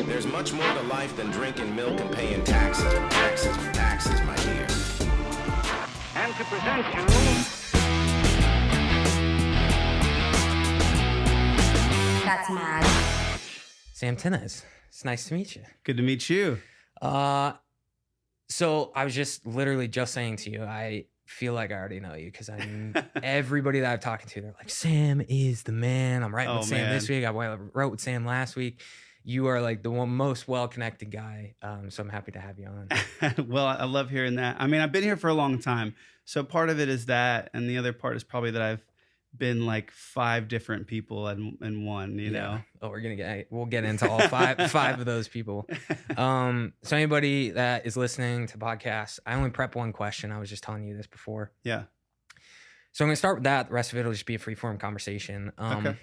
There's much more to life than drinking milk and paying taxes, my dear. And to present you... That's mad. Sam Tinnesz, it's nice to meet you. Good to meet you. So I was just literally just saying to you, I feel like I already know you because everybody that I've talked to, they're like, Sam is the man. I'm writing with Sam this week. I wrote with Sam last week. You are like the most well-connected guy. So I'm happy to have you on. Well, I love hearing that. I mean, I've been here for a long time. So part of it is that, and the other part is probably that I've been like 5 different people in one, you know? Oh, we'll get into all five of those people. So anybody that is listening to podcasts, I only prep one question. I was just telling you this before. Yeah. So I'm going to start with that. The rest of it will just be a free-form conversation. Okay.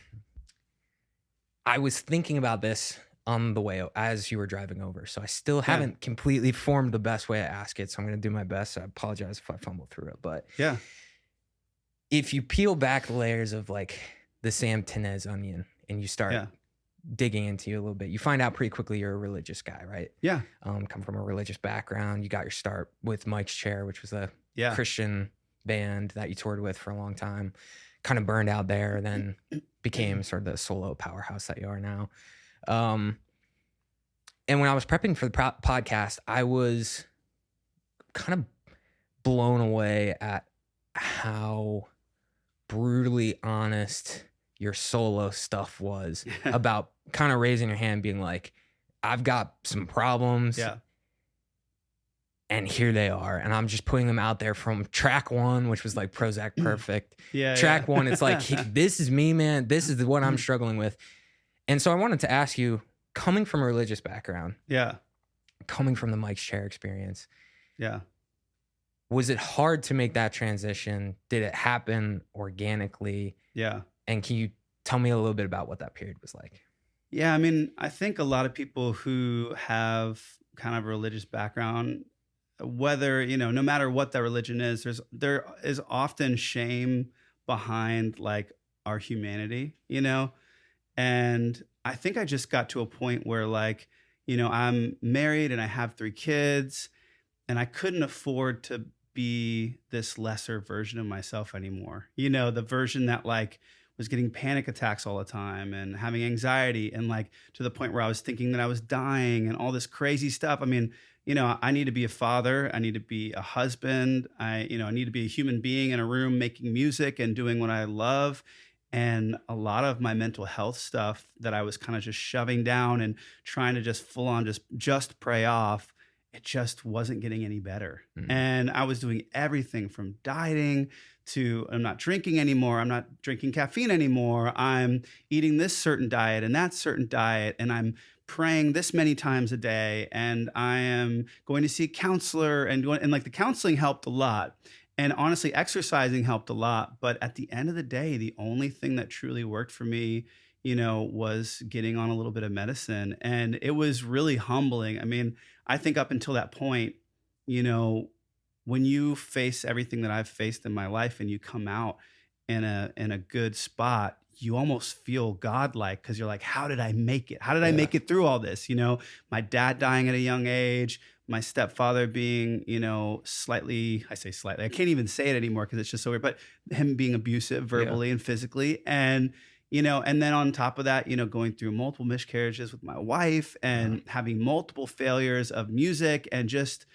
I was thinking about this on the way as you were driving over. So I still haven't completely formed the best way to ask it. So I'm going to do my best. So I apologize if I fumble through it. But yeah, if you peel back the layers of like the Sam Tinnesz onion and you start digging into you a little bit, you find out pretty quickly you're a religious guy, right? Yeah. Come from a religious background. You got your start with Mike's Chair, which was a Christian band that you toured with for a long time. Kind of burned out there, then became sort of the solo powerhouse that you are now. And when I was prepping for the podcast, I was kind of blown away at how brutally honest your solo stuff was about kind of raising your hand, being like, I've got some problems. Yeah. And here they are. And I'm just putting them out there from track 1, which was like Prozac Perfect. Track 1, it's like, this is me, man. This is what I'm struggling with. And so I wanted to ask you, coming from a religious background, coming from the Mike's Chair experience, was it hard to make that transition? Did it happen organically? Yeah. And can you tell me a little bit about what that period was like? Yeah, I mean, I think a lot of people who have kind of a religious background, whether, you know, no matter what that religion is, there is often shame behind like our humanity, you know? And I think I just got to a point where like, you know, I'm married and I have 3 kids and I couldn't afford to be this lesser version of myself anymore. You know, the version that like was getting panic attacks all the time and having anxiety and like to the point where I was thinking that I was dying and all this crazy stuff. I mean, you know, I need to be a father. I need to be a husband. I need to be a human being in a room making music and doing what I love. And a lot of my mental health stuff that I was kind of just shoving down and trying to just full on just pray off, it just wasn't getting any better. Mm-hmm. And I was doing everything from dieting to I'm not drinking anymore. I'm not drinking caffeine anymore. I'm eating this certain diet and that certain diet. And I'm praying this many times a day. And I am going to see a counselor and like the counseling helped a lot. And honestly, exercising helped a lot. But at the end of the day, the only thing that truly worked for me, you know, was getting on a little bit of medicine. And it was really humbling. I mean, I think up until that point, you know, when you face everything that I've faced in my life and you come out in a good spot, you almost feel godlike because you're like, how did I make it? How did I make it through all this? You know, my dad dying at a young age, my stepfather being, you know, I say slightly, I can't even say it anymore because it's just so weird, but him being abusive verbally and physically. And, you know, and then on top of that, you know, going through multiple miscarriages with my wife and having multiple failures of music and just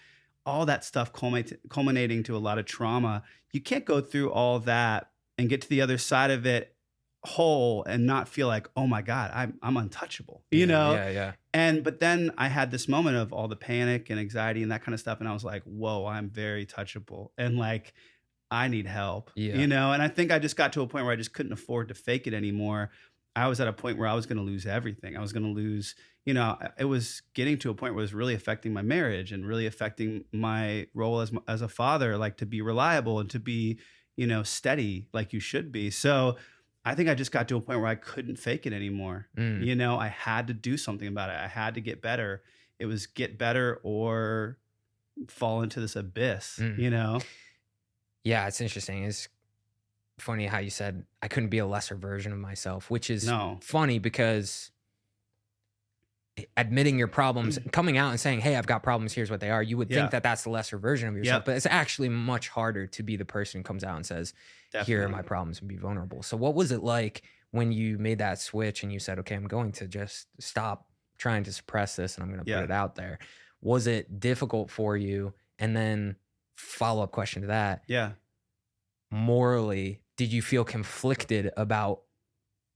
all that stuff culminating to a lot of trauma. You can't go through all that and get to the other side of it whole and not feel like, oh my God, I'm untouchable, you know? But then I had this moment of all the panic and anxiety and that kind of stuff. And I was like, whoa, I'm very touchable. And like, I need help, you know? And I think I just got to a point where I just couldn't afford to fake it anymore. I was at a point where I was going to lose everything. I was going to lose, you know, it was getting to a point where it was really affecting my marriage and really affecting my role as a father, like to be reliable and to be, you know, steady like you should be. So I think I just got to a point where I couldn't fake it anymore. You know, I had to do something about it. I had to get better. It was get better or fall into this abyss, you know? Yeah, it's interesting. It's funny how you said I couldn't be a lesser version of myself, which is funny because admitting your problems, coming out and saying, hey, I've got problems, here's what they are, you would think that that's the lesser version of yourself, but it's actually much harder to be the person who comes out and says, here are my problems, and be vulnerable. So what was it like when you made that switch and you said, okay, I'm going to just stop trying to suppress this and I'm going to put it out there? Was it difficult for you? And then follow-up question to that. Yeah. Morally, did you feel conflicted about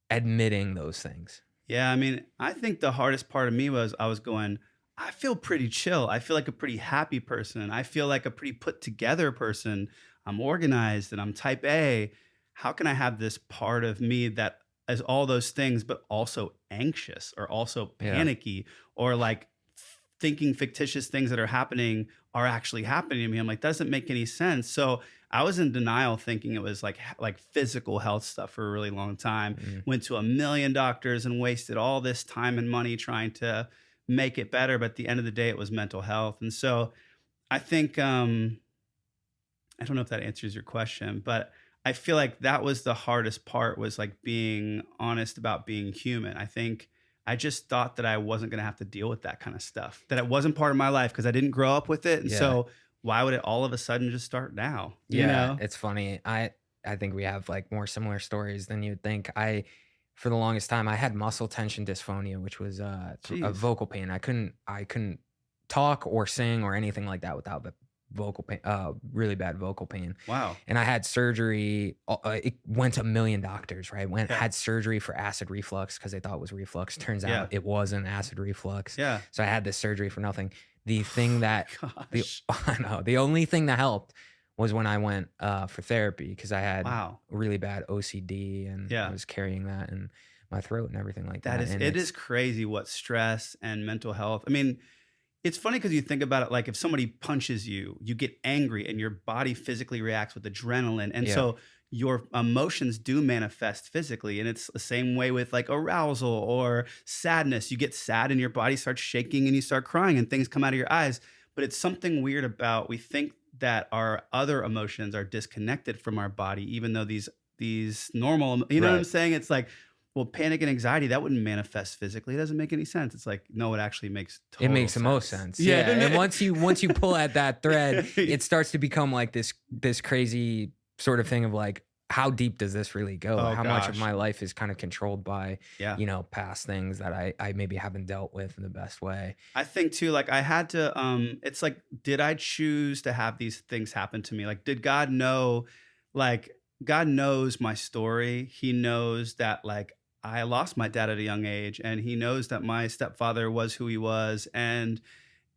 admitting those things? Yeah, I mean, I think the hardest part of me was I was going, I feel pretty chill. I feel like a pretty happy person. I feel like a pretty put together person. I'm organized and I'm type A. How can I have this part of me that is all those things, but also anxious or also panicky or like thinking fictitious things that are happening are actually happening to me? I'm like, that doesn't make any sense. So I was in denial, thinking it was like physical health stuff for a really long time. Went to 1 million doctors and wasted all this time and money trying to make it better. But at the end of the day, it was mental health. And so I think, I don't know if that answers your question, but I feel like that was the hardest part, was like being honest about being human. I think I just thought that I wasn't going to have to deal with that kind of stuff, that it wasn't part of my life because I didn't grow up with it. And so why would it all of a sudden just start now? You know? It's funny. I think we have like more similar stories than you'd think. For the longest time, I had muscle tension dysphonia, which was a vocal pain. I couldn't talk or sing or anything like that without vocal pain, really bad vocal pain. Wow. And I had surgery. It went to 1 million doctors, right? Had surgery for acid reflux because they thought it was reflux. Turns out it wasn't acid reflux. Yeah. So I had this surgery for nothing. The thing that, the only thing that helped was when I went for therapy, because I had really bad OCD and I was carrying that in my throat and everything like that. It is crazy what stress and mental health. I mean, it's funny because you think about it, like if somebody punches you, you get angry and your body physically reacts with adrenaline. And so your emotions do manifest physically. And it's the same way with like arousal or sadness. You get sad and your body starts shaking and you start crying and things come out of your eyes. But it's something weird about, we think that our other emotions are disconnected from our body, even though these normal, you know what I'm saying? It's like, well, panic and anxiety, that wouldn't manifest physically. It doesn't make any sense. It's like, no, it actually makes total sense. It makes the most sense. Yeah. And once you pull at that thread, it starts to become like this crazy sort of thing of like, how deep does this really go? How much of my life is kind of controlled by, past things that I maybe haven't dealt with in the best way? I think too, like I had to, it's like, did I choose to have these things happen to me? Like, did God know, like, God knows my story. He knows that like I lost my dad at a young age, and he knows that my stepfather was who he was. And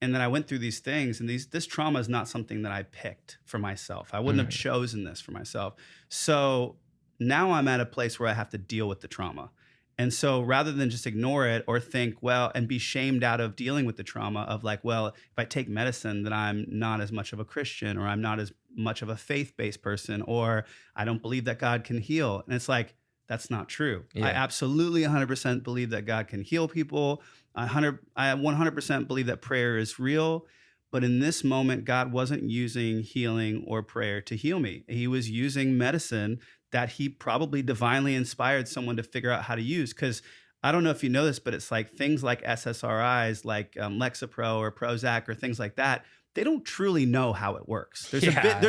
then I went through these things, and this trauma is not something that I picked for myself. I wouldn't have chosen this for myself. So now I'm at a place where I have to deal with the trauma. And so rather than just ignore it or think, well, and be shamed out of dealing with the trauma of like, well, if I take medicine, then I'm not as much of a Christian, or I'm not as much of a faith-based person, or I don't believe that God can heal. And it's like, that's not true. I absolutely 100% believe that God can heal people. I 100% believe that prayer is real. But in this moment, God wasn't using healing or prayer to heal me. He was using medicine that he probably divinely inspired someone to figure out how to use. Because I don't know if you know this, but it's like things like SSRIs, like Lexapro or Prozac or things like that, they don't truly know how it works. There's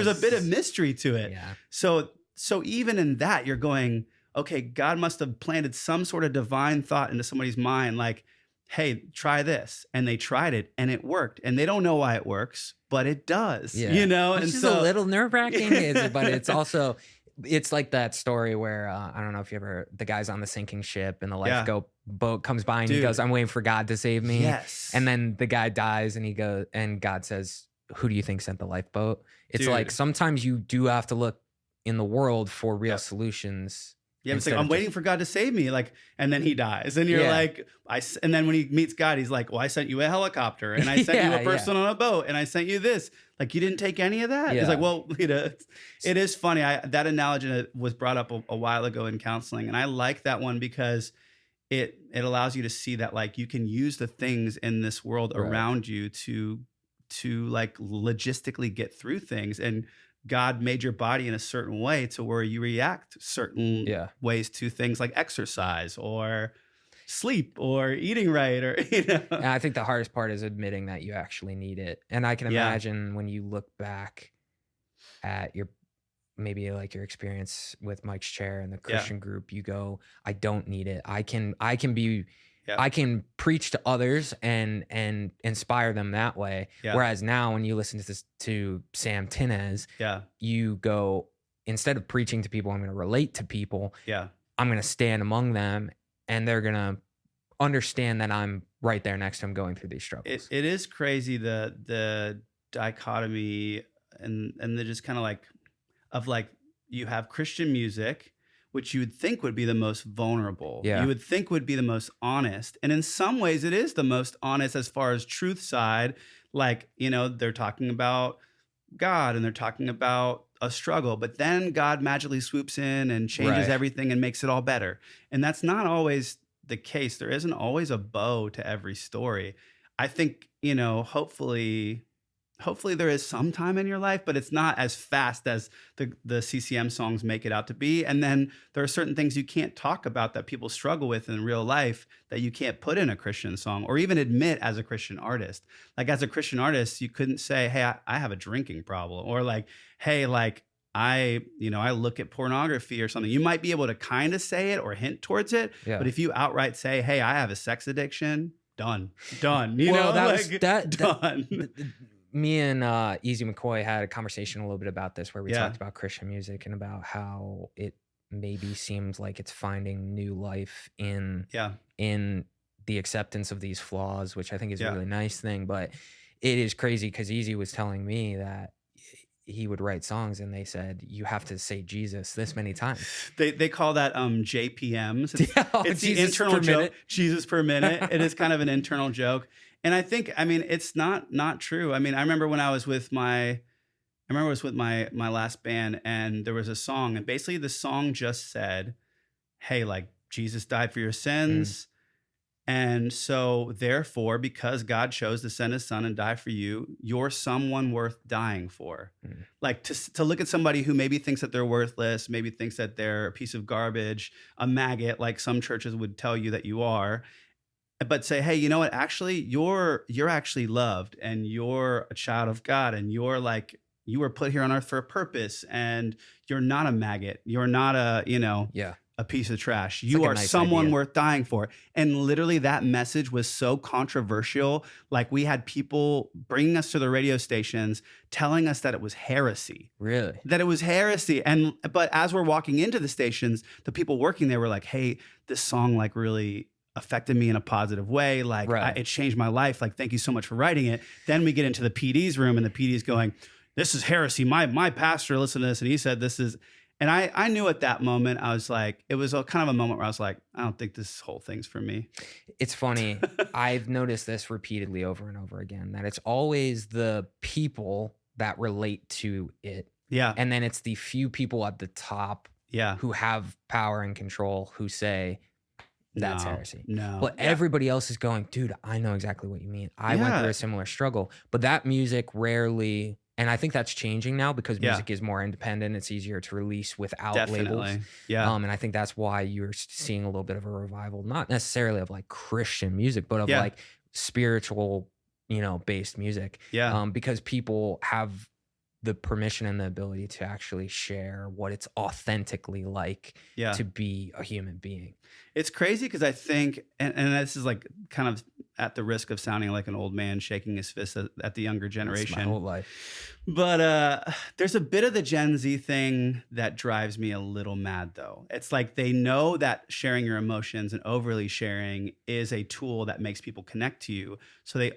a bit of mystery to it. Yeah. So even in that, you're going, okay, God must have planted some sort of divine thought into somebody's mind, like, hey, try this. And they tried it and it worked. And they don't know why it works, but it does, you know? Which is a little nerve-wracking, but it's also, it's like that story where, I don't know if you ever, the guy's on the sinking ship and the lifeboat boat comes by and he goes, I'm waiting for God to save me. Yes. And then the guy dies and God says, who do you think sent the lifeboat? It's like, sometimes you do have to look in the world for real solutions. Yeah, it's like, I'm waiting for God to save me. Like, and then he dies. And you're like, and then when he meets God, he's like, well, I sent you a helicopter and I sent you a person on a boat and I sent you this. Like, you didn't take any of that? It's like, well, you know, it is funny. That analogy was brought up a while ago in counseling. And I like that one because it allows you to see that like you can use the things in this world around you to like logistically get through things. And God made your body in a certain way to where you react certain ways to things like exercise or sleep or eating right, or And I think the hardest part is admitting that you actually need it. And I can imagine when you look back at your maybe like your experience with Mike's Chair and the Christian group, you go, I don't need it. I can preach to others and inspire them that way. Whereas now when you listen to Sam Tinnesz, you go, instead of preaching to people, I'm going to relate to people. I'm going to stand among them, and they're going to understand that I'm right there next to them going through these struggles. It is crazy, the dichotomy and the just kind of like you have Christian music, which you would think would be the most vulnerable. You would think would be the most honest. And in some ways it is the most honest as far as truth side. Like, they're talking about God and they're talking about a struggle, but then God magically swoops in and changes everything and makes it all better. And that's not always the case. There isn't always a bow to every story. I think, hopefully there is some time in your life, but it's not as fast as the CCM songs make it out to be. And then there are certain things you can't talk about that people struggle with in real life that you can't put in a Christian song or even admit as a Christian artist. Like as a Christian artist, you couldn't say, hey, I have a drinking problem, or like, hey, like I look at pornography or something. You might be able to kind of say it or hint towards it. But if you outright say, hey, I have a sex addiction, done. Done. Me and Easy McCoy had a conversation a little bit about this, where we talked about Christian music and about how it maybe seems like it's finding new life in the acceptance of these flaws, which I think is a really nice thing. But it is crazy because Easy was telling me that he would write songs and they said, you have to say Jesus this many times. They call that JPMs. It's the internal joke. Jesus per minute. It is kind of an internal joke. And I think, it's not true. I remember when I was with my last band, and there was a song, and basically the song just said, hey, like Jesus died for your sins. And so therefore, because God chose to send his son and die for you, you're someone worth dying for. Like to look at somebody who maybe thinks that they're worthless, maybe thinks that they're a piece of garbage, a maggot, like some churches would tell you that you are, but say, hey, you know what? Actually, you're actually loved, and you're a child of God, and you were put here on earth for a purpose, and you're not a maggot. You're not a piece of trash. You are someone worth dying for. And literally that message was so controversial. Like we had people bringing us to the radio stations telling us that it was heresy. Really? That it was heresy. But as we're walking into the stations, the people working there were like, hey, this song like really affected me in a positive way. Like it changed my life. Like, thank you so much for writing it. Then we get into the PD's room, and the PD's going, this is heresy. My pastor listened to this and he said this is, and I knew at that moment, I was like, it was kind of a moment where I was like, I don't think this whole thing's for me. It's funny. I've noticed this repeatedly over and over again, that it's always the people that relate to it. And then it's the few people at the top who have power and control who say, that's heresy. But everybody else is going, dude, I know exactly what you mean. I went through a similar struggle. But that music rarely, and I think that's changing now because music is more independent. It's easier to release without labels. And I think that's why you're seeing a little bit of a revival, not necessarily of like Christian music, but of like spiritual, based music. Because people have the permission and the ability to actually share what it's authentically like to be a human being. It's crazy because I think, and this is like kind of at the risk of sounding like an old man shaking his fist at the younger generation. That's my whole life. But there's a bit of the Gen Z thing that drives me a little mad, though. It's like they know that sharing your emotions and overly sharing is a tool that makes people connect to you. So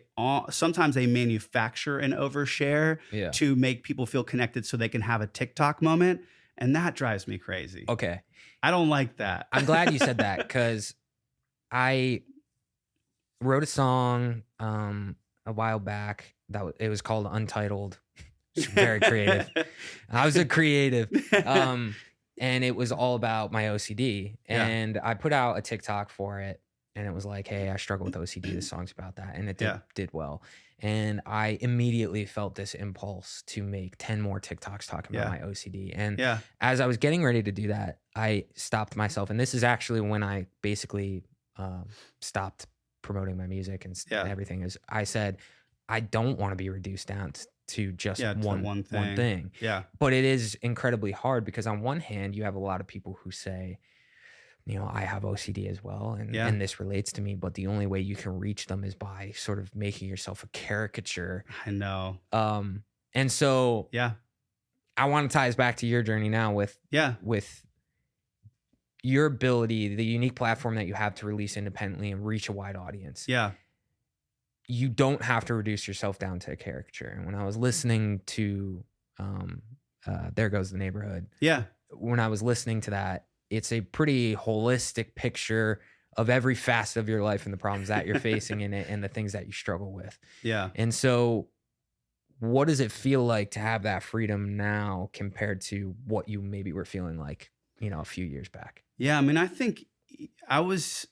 sometimes they manufacture an overshare to make people feel connected so they can have a TikTok moment. And that drives me crazy. Okay. I don't like that. I'm glad you said that because I wrote a song a while back it was called Untitled. It's very creative. I was a creative. And it was all about my OCD. And I put out a TikTok for it. And it was like, hey, I struggle with OCD. This song's about that. And it did well. And I immediately felt this impulse to make 10 more TikToks talking about my OCD. And as I was getting ready to do that, I stopped myself. And this is actually when I basically stopped promoting my music and everything, is I said, I don't want to be reduced down to just one thing. Yeah. But it is incredibly hard because on one hand, you have a lot of people who say, I have OCD as well, and this relates to me, but the only way you can reach them is by sort of making yourself a caricature. I know. And so I want to tie us back to your journey now with your ability, the unique platform that you have to release independently and reach a wide audience. Yeah. You don't have to reduce yourself down to a caricature. And when I was listening to There Goes the Neighborhood, when I was listening to that, it's a pretty holistic picture of every facet of your life and the problems that you're facing in it and the things that you struggle with. Yeah. And so what does it feel like to have that freedom now compared to what you maybe were feeling like, a few years back? Yeah. I mean, I think I was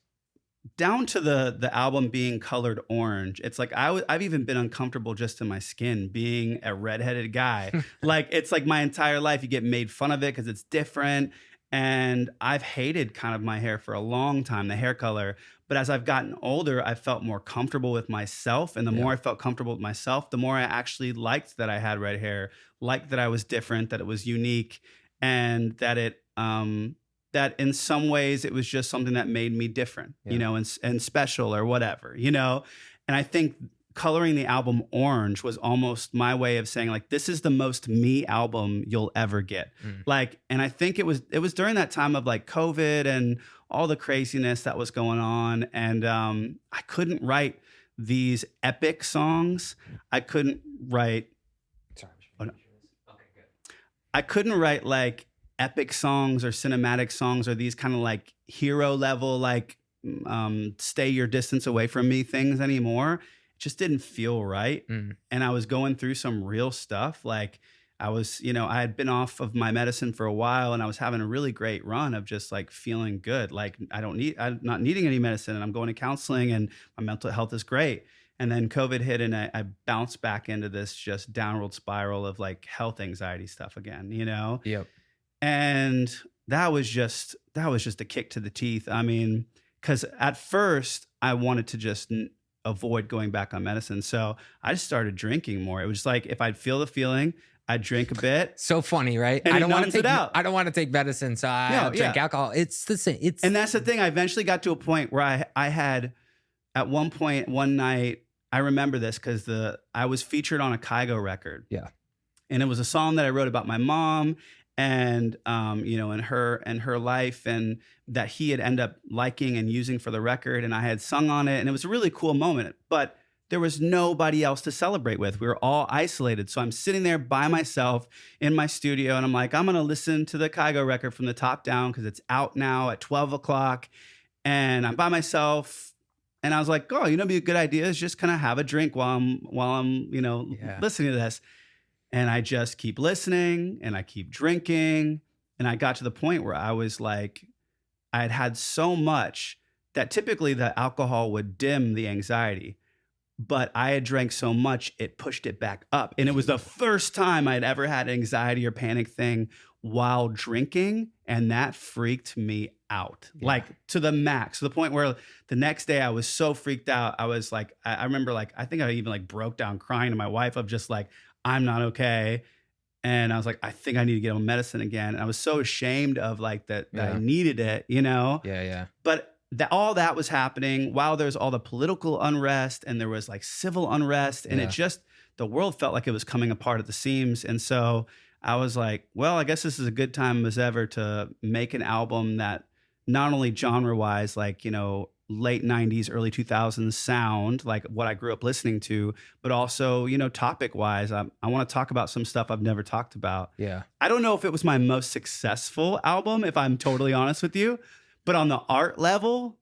down to the album being colored orange. It's like I've even been uncomfortable just in my skin being a redheaded guy. Like, it's like my entire life you get made fun of it because it's different. And I've hated kind of my hair for a long time, the hair color. But as I've gotten older, I felt more comfortable with myself. And the more I felt comfortable with myself, the more I actually liked that I had red hair, liked that I was different, that it was unique, and that that in some ways it was just something that made me different, and special or whatever, And I think coloring the album orange was almost my way of saying, like, this is the most me album you'll ever get. Like, and I think it was during that time of like COVID and all the craziness that was going on. And I couldn't write these epic songs. I couldn't write, I couldn't write like epic songs or cinematic songs or these kind of like hero level, like stay your distance away from me things anymore. Just didn't feel right. And I was going through some real stuff. Like I was, I had been off of my medicine for a while and I was having a really great run of just like feeling good. Like I'm not needing any medicine and I'm going to counseling and my mental health is great. And then COVID hit and I bounced back into this just downward spiral of like health anxiety stuff again, Yep. And that was just a kick to the teeth. I mean, because at first I wanted to just avoid going back on medicine. So I just started drinking more. It was like, if I'd feel the feeling, I'd drink a bit. So funny, right? And I don't want to take medicine, so I drink alcohol. It's the same. And that's the thing. I eventually got to a point where I had, at one point, one night, I remember this because I was featured on a Kygo record. Yeah. And it was a song that I wrote about my mom and and her life, and that he had ended up liking and using for the record, and I had sung on it, and it was a really cool moment. But there was nobody else to celebrate with. We were all isolated. So I'm sitting there by myself in my studio, and I'm like, I'm gonna listen to the Kygo record from the top down because it's out now at 12 o'clock, and I'm by myself. And I was like, oh, it'd be a good idea is just kind of have a drink while I'm listening to this. And I just keep listening and I keep drinking. And I got to the point where I was like, I had so much that typically the alcohol would dim the anxiety. But I had drank so much, it pushed it back up. And it was the first time I'd ever had an anxiety or panic thing while drinking. And that freaked me out, like to the max, to the point where the next day I was so freaked out. I was like, I remember like, I think I even like broke down crying to my wife of just like, I'm not okay. And I was like, I think I need to get on medicine again. And I was so ashamed of like that I needed it, Yeah. But all that was happening while there's all the political unrest and there was like civil unrest. And it just, the world felt like it was coming apart at the seams. And so I was like, well, I guess this is a good time as ever to make an album that not only genre-wise, like, late 90s, early 2000s sound, like what I grew up listening to, but also, topic-wise, I want to talk about some stuff I've never talked about. Yeah. I don't know if it was my most successful album, if I'm totally honest with you, but on the art level,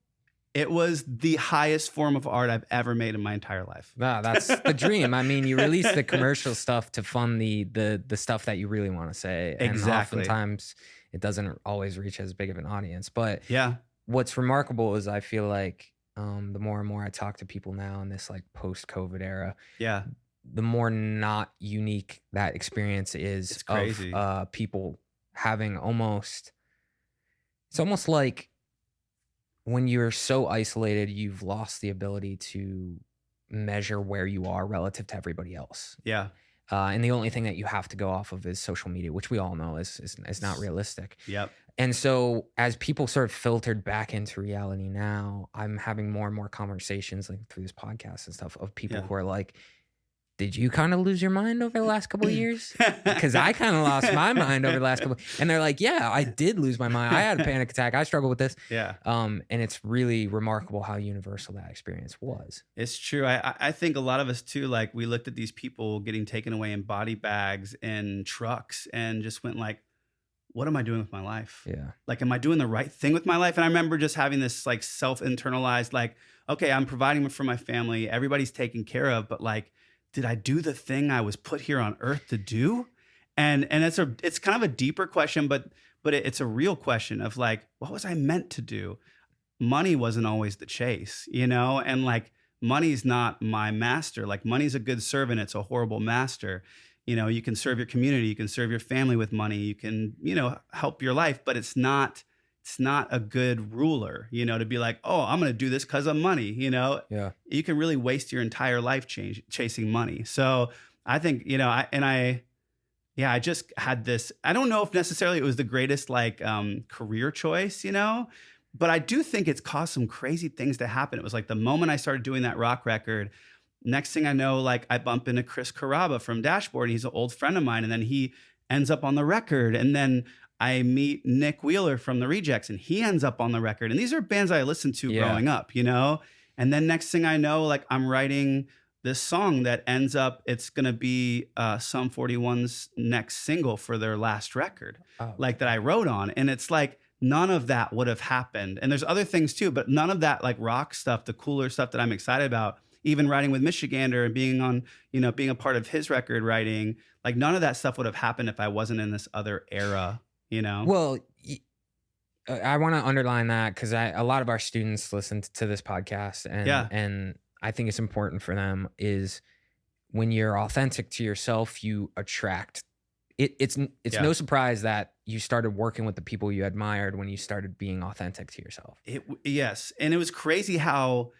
it was the highest form of art I've ever made in my entire life. Wow, that's the dream. I mean, you release the commercial stuff to fund the stuff that you really want to say. Exactly. And oftentimes it doesn't always reach as big of an audience. But yeah, what's remarkable is I feel like the more and more I talk to people now in this like post-COVID era, the more not unique that experience is. It's crazy. Of people having it's almost like when you're so isolated, you've lost the ability to measure where you are relative to everybody else. Yeah. And the only thing that you have to go off of is social media, which we all know is not realistic. Yep. And so as people sort of filtered back into reality now, I'm having more and more conversations like through this podcast and stuff of people who are like, did you kind of lose your mind over the last couple of years? Because I kind of lost my mind over the last couple. And they're like, yeah, I did lose my mind. I had a panic attack. I struggle with this. Yeah. And it's really remarkable how universal that experience was. It's true. I think a lot of us too, like we looked at these people getting taken away in body bags and trucks and just went like, what am I doing with my life? Yeah. Like, am I doing the right thing with my life? And I remember just having this like self-internalized, like, okay, I'm providing for my family. Everybody's taken care of, but like, did I do the thing I was put here on earth to do? And it's kind of a deeper question, but it's a real question of like, what was I meant to do? Money wasn't always the chase, you know? And like, money's not my master. Like, money's a good servant. It's a horrible master. You know, you can serve your community, you can serve your family with money, you can, you know, help your life, but it's not a good ruler, you know, to be like, oh, I'm going to do this because of money, you know? Yeah. You can really waste your entire life chasing money. So I think, you know, I just had this, I don't know if necessarily it was the greatest like career choice, you know, but I do think it's caused some crazy things to happen. It was like the moment I started doing that rock record, next thing I know, like I bump into Chris Carrabba from Dashboard. He's an old friend of mine. And then he ends up on the record. And then I meet Nick Wheeler from the Rejects and he ends up on the record. And these are bands I listened to growing up, you know? And then next thing I know, like I'm writing this song that ends up, it's going to be Sum 41's next single for their last record, like that I wrote on. And it's like, none of that would have happened. And there's other things too, but none of that like rock stuff, the cooler stuff that I'm excited about, even writing with Michigander and being on, you know, being a part of his record writing, like none of that stuff would have happened if I wasn't in this other era, you know? Well, I want to underline that because a lot of our students listen to this podcast and I think it's important for them is when you're authentic to yourself, you attract it's no surprise that you started working with the people you admired when you started being authentic to yourself. Yes. And it was crazy how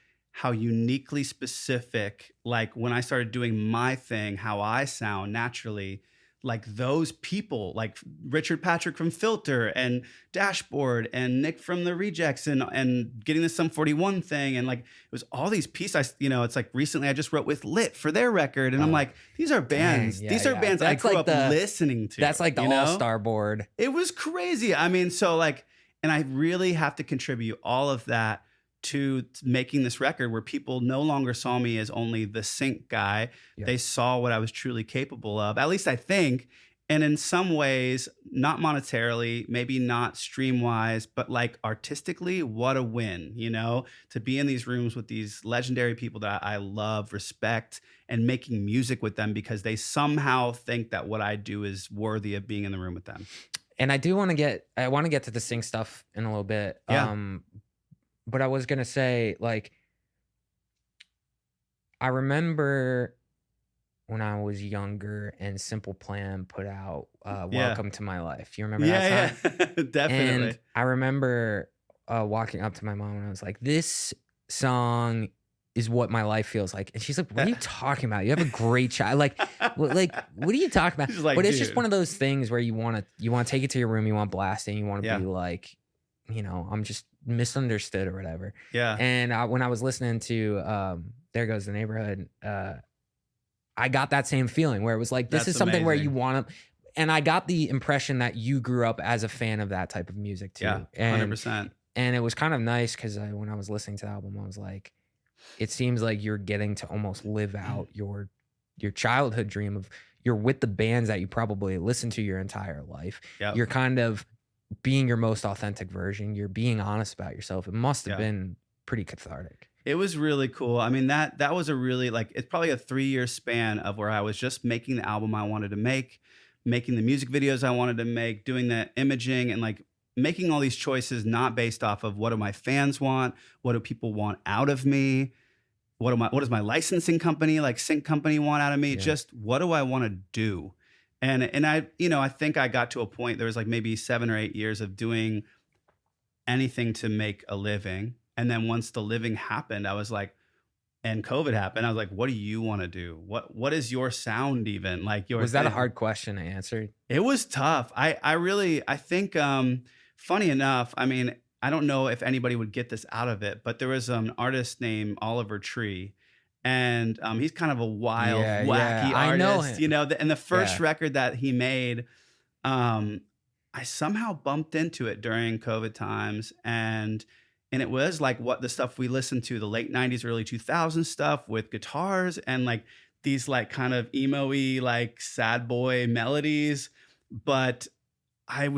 uniquely specific, like when I started doing my thing, how I sound naturally, like those people, like Richard Patrick from Filter and Dashboard and Nick from the Rejects and getting the Sum 41 thing. And like, it was all these pieces, you know, it's like recently I just wrote with Lit for their record. And I'm like, these are bands, these are bands I grew up listening to. That's like the all-star board. It was crazy. I mean, so like, and I really have to contribute all of that to making this record where people no longer saw me as only the sync guy. Yep. They saw what I was truly capable of, at least I think. And in some ways, not monetarily, maybe not stream-wise, but like artistically, what a win, you know, to be in these rooms with these legendary people that I love, respect, and making music with them because they somehow think that what I do is worthy of being in the room with them. And I want to get to the sync stuff in a little bit. Yeah. But I was going to say, like, I remember when I was younger and Simple Plan put out Welcome to My Life. You remember that song? Yeah, definitely. And I remember walking up to my mom and I was like, this song is what my life feels like. And she's like, what are you talking about? You have a great child. Like, what are you talking about? Like, but it's just one of those things where you want to take it to your room. You want blasting. You want to be like, you know, I'm just misunderstood or whatever. Yeah. And when I was listening to There Goes the Neighborhood, I got that same feeling where it was like, this is something where you want to, and I got the impression that you grew up as a fan of that type of music too. Yeah, 100%. And it was kind of nice because when I was listening to the album, I was like, it seems like you're getting to almost live out your childhood dream of you're with the bands that you probably listened to your entire life. Yep. You're kind of being your most authentic version. You're being honest about yourself. It must have been pretty cathartic. It was really cool. I mean, that was a really, like, it's probably a 3-year span of where I was just making the album I wanted to make, making the music videos I wanted to make, doing the imaging, and like making all these choices not based off of what do my fans want, what do people want out of me, what does my licensing company, like sync company, want out of me? Just what do I want to do? And I, you know, I think I got to a point, there was like maybe 7 or 8 years of doing anything to make a living. And then once the living happened, I was like, and COVID happened, I was like, what do you want to do? What is your sound even? Like your Was that a thing? hard question to answer? It was tough. I think, funny enough, I mean, I don't know if anybody would get this out of it, but there was an artist named Oliver Tree, and he's kind of a wild, wacky artist. I know him. You know, and the first record that he made, I somehow bumped into it during COVID times, and it was like what the stuff we listened to, the late 90s, early 2000s stuff with guitars and like these like kind of emo-y, like sad boy melodies. But I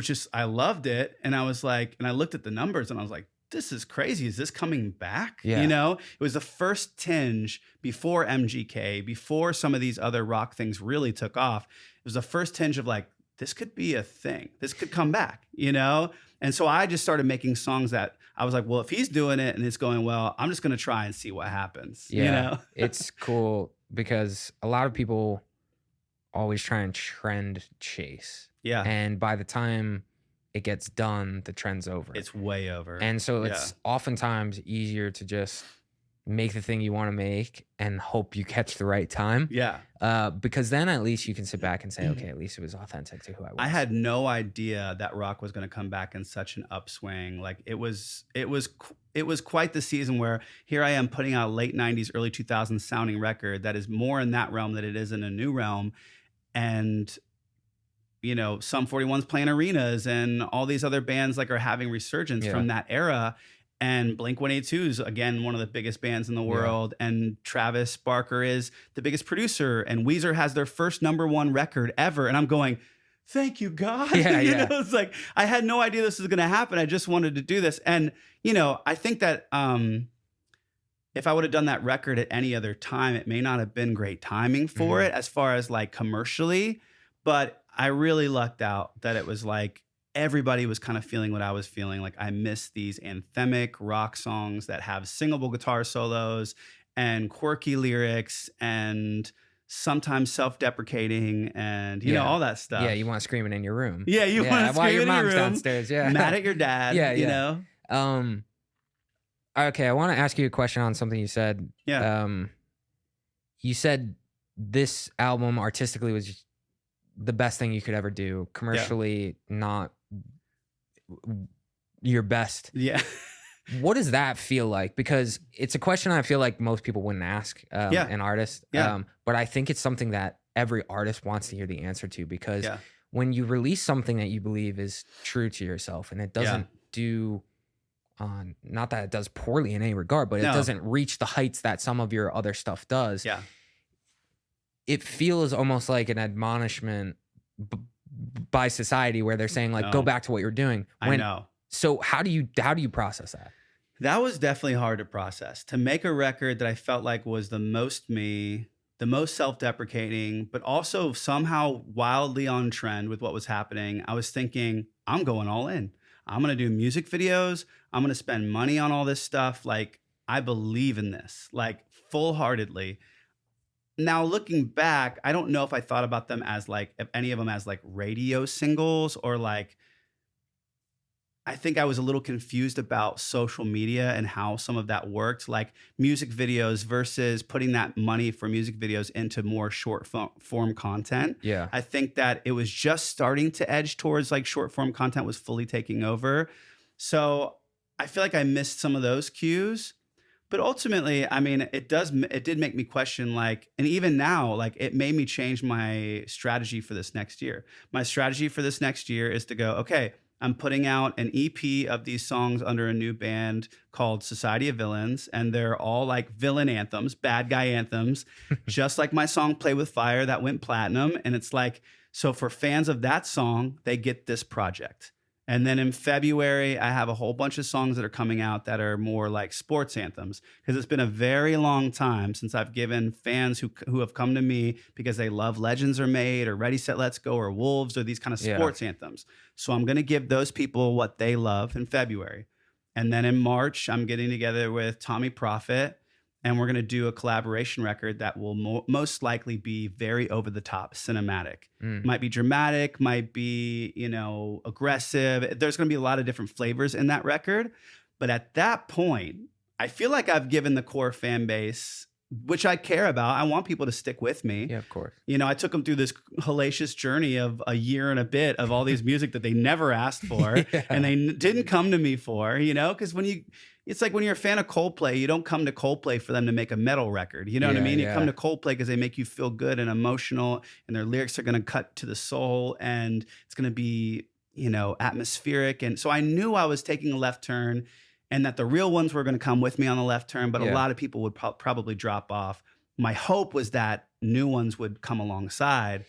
loved it. And I was like, and I looked at the numbers and I was like, this is crazy. Is this coming back? Yeah. You know, it was the first tinge before MGK, before some of these other rock things really took off. It was the first tinge of like, this could be a thing. This could come back, you know? And so I just started making songs that I was like, well, if he's doing it and it's going well, I'm just going to try and see what happens. Yeah. You know? It's cool because a lot of people always try and trend chase. Yeah. And by the time it gets done, the trend's over. It's way over. And so it's oftentimes easier to just make the thing you want to make and hope you catch the right time. Yeah. Because then at least you can sit back and say, okay, at least it was authentic to who I was. I had no idea that rock was going to come back in such an upswing. Like it was quite the season where here I am putting out a late 90s, early 2000s sounding record that is more in that realm than it is in a new realm. And you know, Sum 41's playing arenas and all these other bands like are having resurgence from that era. And Blink-182 is, again, one of the biggest bands in the world. Yeah. And Travis Barker is the biggest producer. And Weezer has their first #1 record ever. And I'm going, thank you, God. Yeah, you know, it's like, I had no idea this was going to happen. I just wanted to do this. And, you know, I think that if I would have done that record at any other time, it may not have been great timing for it as far as like commercially. But I really lucked out that it was like, everybody was kind of feeling what I was feeling. Like I miss these anthemic rock songs that have singable guitar solos and quirky lyrics and sometimes self-deprecating and, you know, all that stuff. Yeah, you want screaming in your room. Yeah, you want to scream while your in your mom's room, downstairs. Yeah, mad at your dad. You know. Okay, I want to ask you a question on something you said. Yeah. You said this album artistically was the best thing you could ever do. Commercially, not your best. Yeah. What does that feel like? Because it's a question I feel like most people wouldn't ask an artist. Yeah. But I think it's something that every artist wants to hear the answer to, because when you release something that you believe is true to yourself and it doesn't do, not that it does poorly in any regard, but it doesn't reach the heights that some of your other stuff does. Yeah. It feels almost like an admonishment by society where they're saying like, go back to what you're doing. I know. So how do you process that? That was definitely hard to process. To make a record that I felt like was the most me, the most self-deprecating, but also somehow wildly on trend with what was happening. I was thinking, I'm going all in. I'm going to do music videos. I'm going to spend money on all this stuff. Like, I believe in this, like full-heartedly. Now, looking back, I don't know if I thought about them as like, if any of them as like radio singles or like, I think I was a little confused about social media and how some of that worked, like music videos versus putting that money for music videos into more short form content. Yeah. I think that it was just starting to edge towards like short form content was fully taking over. So I feel like I missed some of those cues. But ultimately, I mean, it did make me question, like, and even now, like, it made me change my strategy for this next year. My strategy for this next year is to go, okay, I'm putting out an EP of these songs under a new band called Society of Villains, and they're all like villain anthems, bad guy anthems, just like my song Play With Fire that went platinum. And it's like, so for fans of that song, they get this project. And then in February, I have a whole bunch of songs that are coming out that are more like sports anthems, because it's been a very long time since I've given fans who have come to me because they love Legends Are Made or Ready, Set, Let's Go or Wolves or these kind of sports anthems. So I'm going to give those people what they love in February. And then in March, I'm getting together with Tommy Prophet and we're going to do a collaboration record that will most likely be very over the top, cinematic. Might be dramatic, might be, aggressive. There's going to be a lot of different flavors in that record. But at that point, I feel like I've given the core fan base, which I care about. I want people to stick with me. Yeah, of course. I took them through this hellacious journey of a year and a bit of all these music that they never asked for and they didn't come to me for, because it's like when you're a fan of Coldplay, you don't come to Coldplay for them to make a metal record. You know what I mean? You come to Coldplay because they make you feel good and emotional, and their lyrics are going to cut to the soul, and it's going to be, atmospheric. And so I knew I was taking a left turn, and that the real ones were going to come with me on the left turn, but a lot of people would probably drop off. My hope was that new ones would come alongside.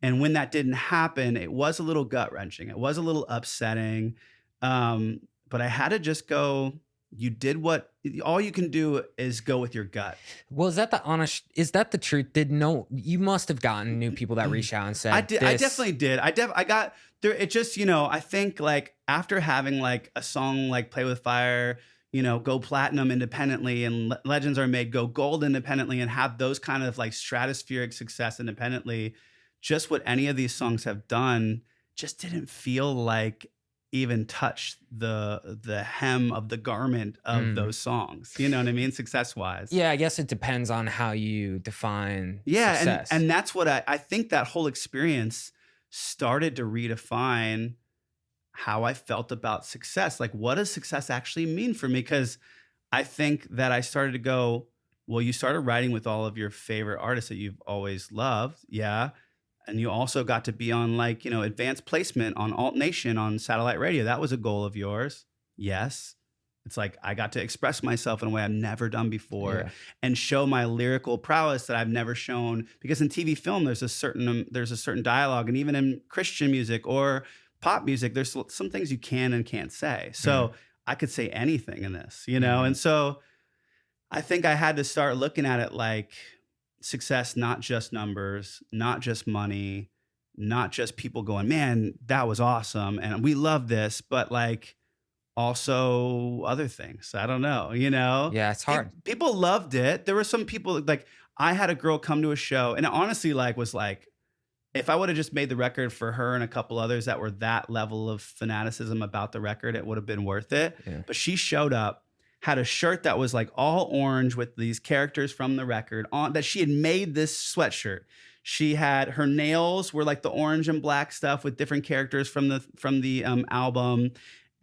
And when that didn't happen, it was a little gut-wrenching. It was a little upsetting. But I had to just go, all you can do is go with your gut. Well, is that the truth? You must have gotten new people that reached out and said, I definitely did. I got there. It just, I think like after having like a song like Play With Fire, go platinum independently, and Legends Are Made go gold independently, and have those kind of like stratospheric success independently, just what any of these songs have done just didn't feel like even touch the hem of the garment of those songs. You know what I mean? Success wise. Yeah, I guess it depends on how you define success. And that's what I think that whole experience started to redefine how I felt about success. Like, what does success actually mean for me? Because I think that I started to go, well, you started writing with all of your favorite artists that you've always loved. Yeah. And you also got to be on advanced placement on Alt Nation on satellite radio. That was a goal of yours. Yes. It's like I got to express myself in a way I've never done before and show my lyrical prowess that I've never shown. Because in TV film, there's a certain dialogue. And even in Christian music or pop music, there's some things you can and can't say. So I could say anything in this, And so I think I had to start looking at it like success, not just numbers, not just money, not just people going, man, that was awesome, and we love this, but like also other things. I don't know, Yeah, it's hard. People loved it. There were some people, like I had a girl come to a show, and it honestly was like, if I would have just made the record for her and a couple others that were that level of fanaticism about the record, it would have been worth it. Yeah. But she showed up, had a shirt that was like all orange with these characters from the record on, that she had made this sweatshirt. She had, her nails were like the orange and black stuff with different characters from the album.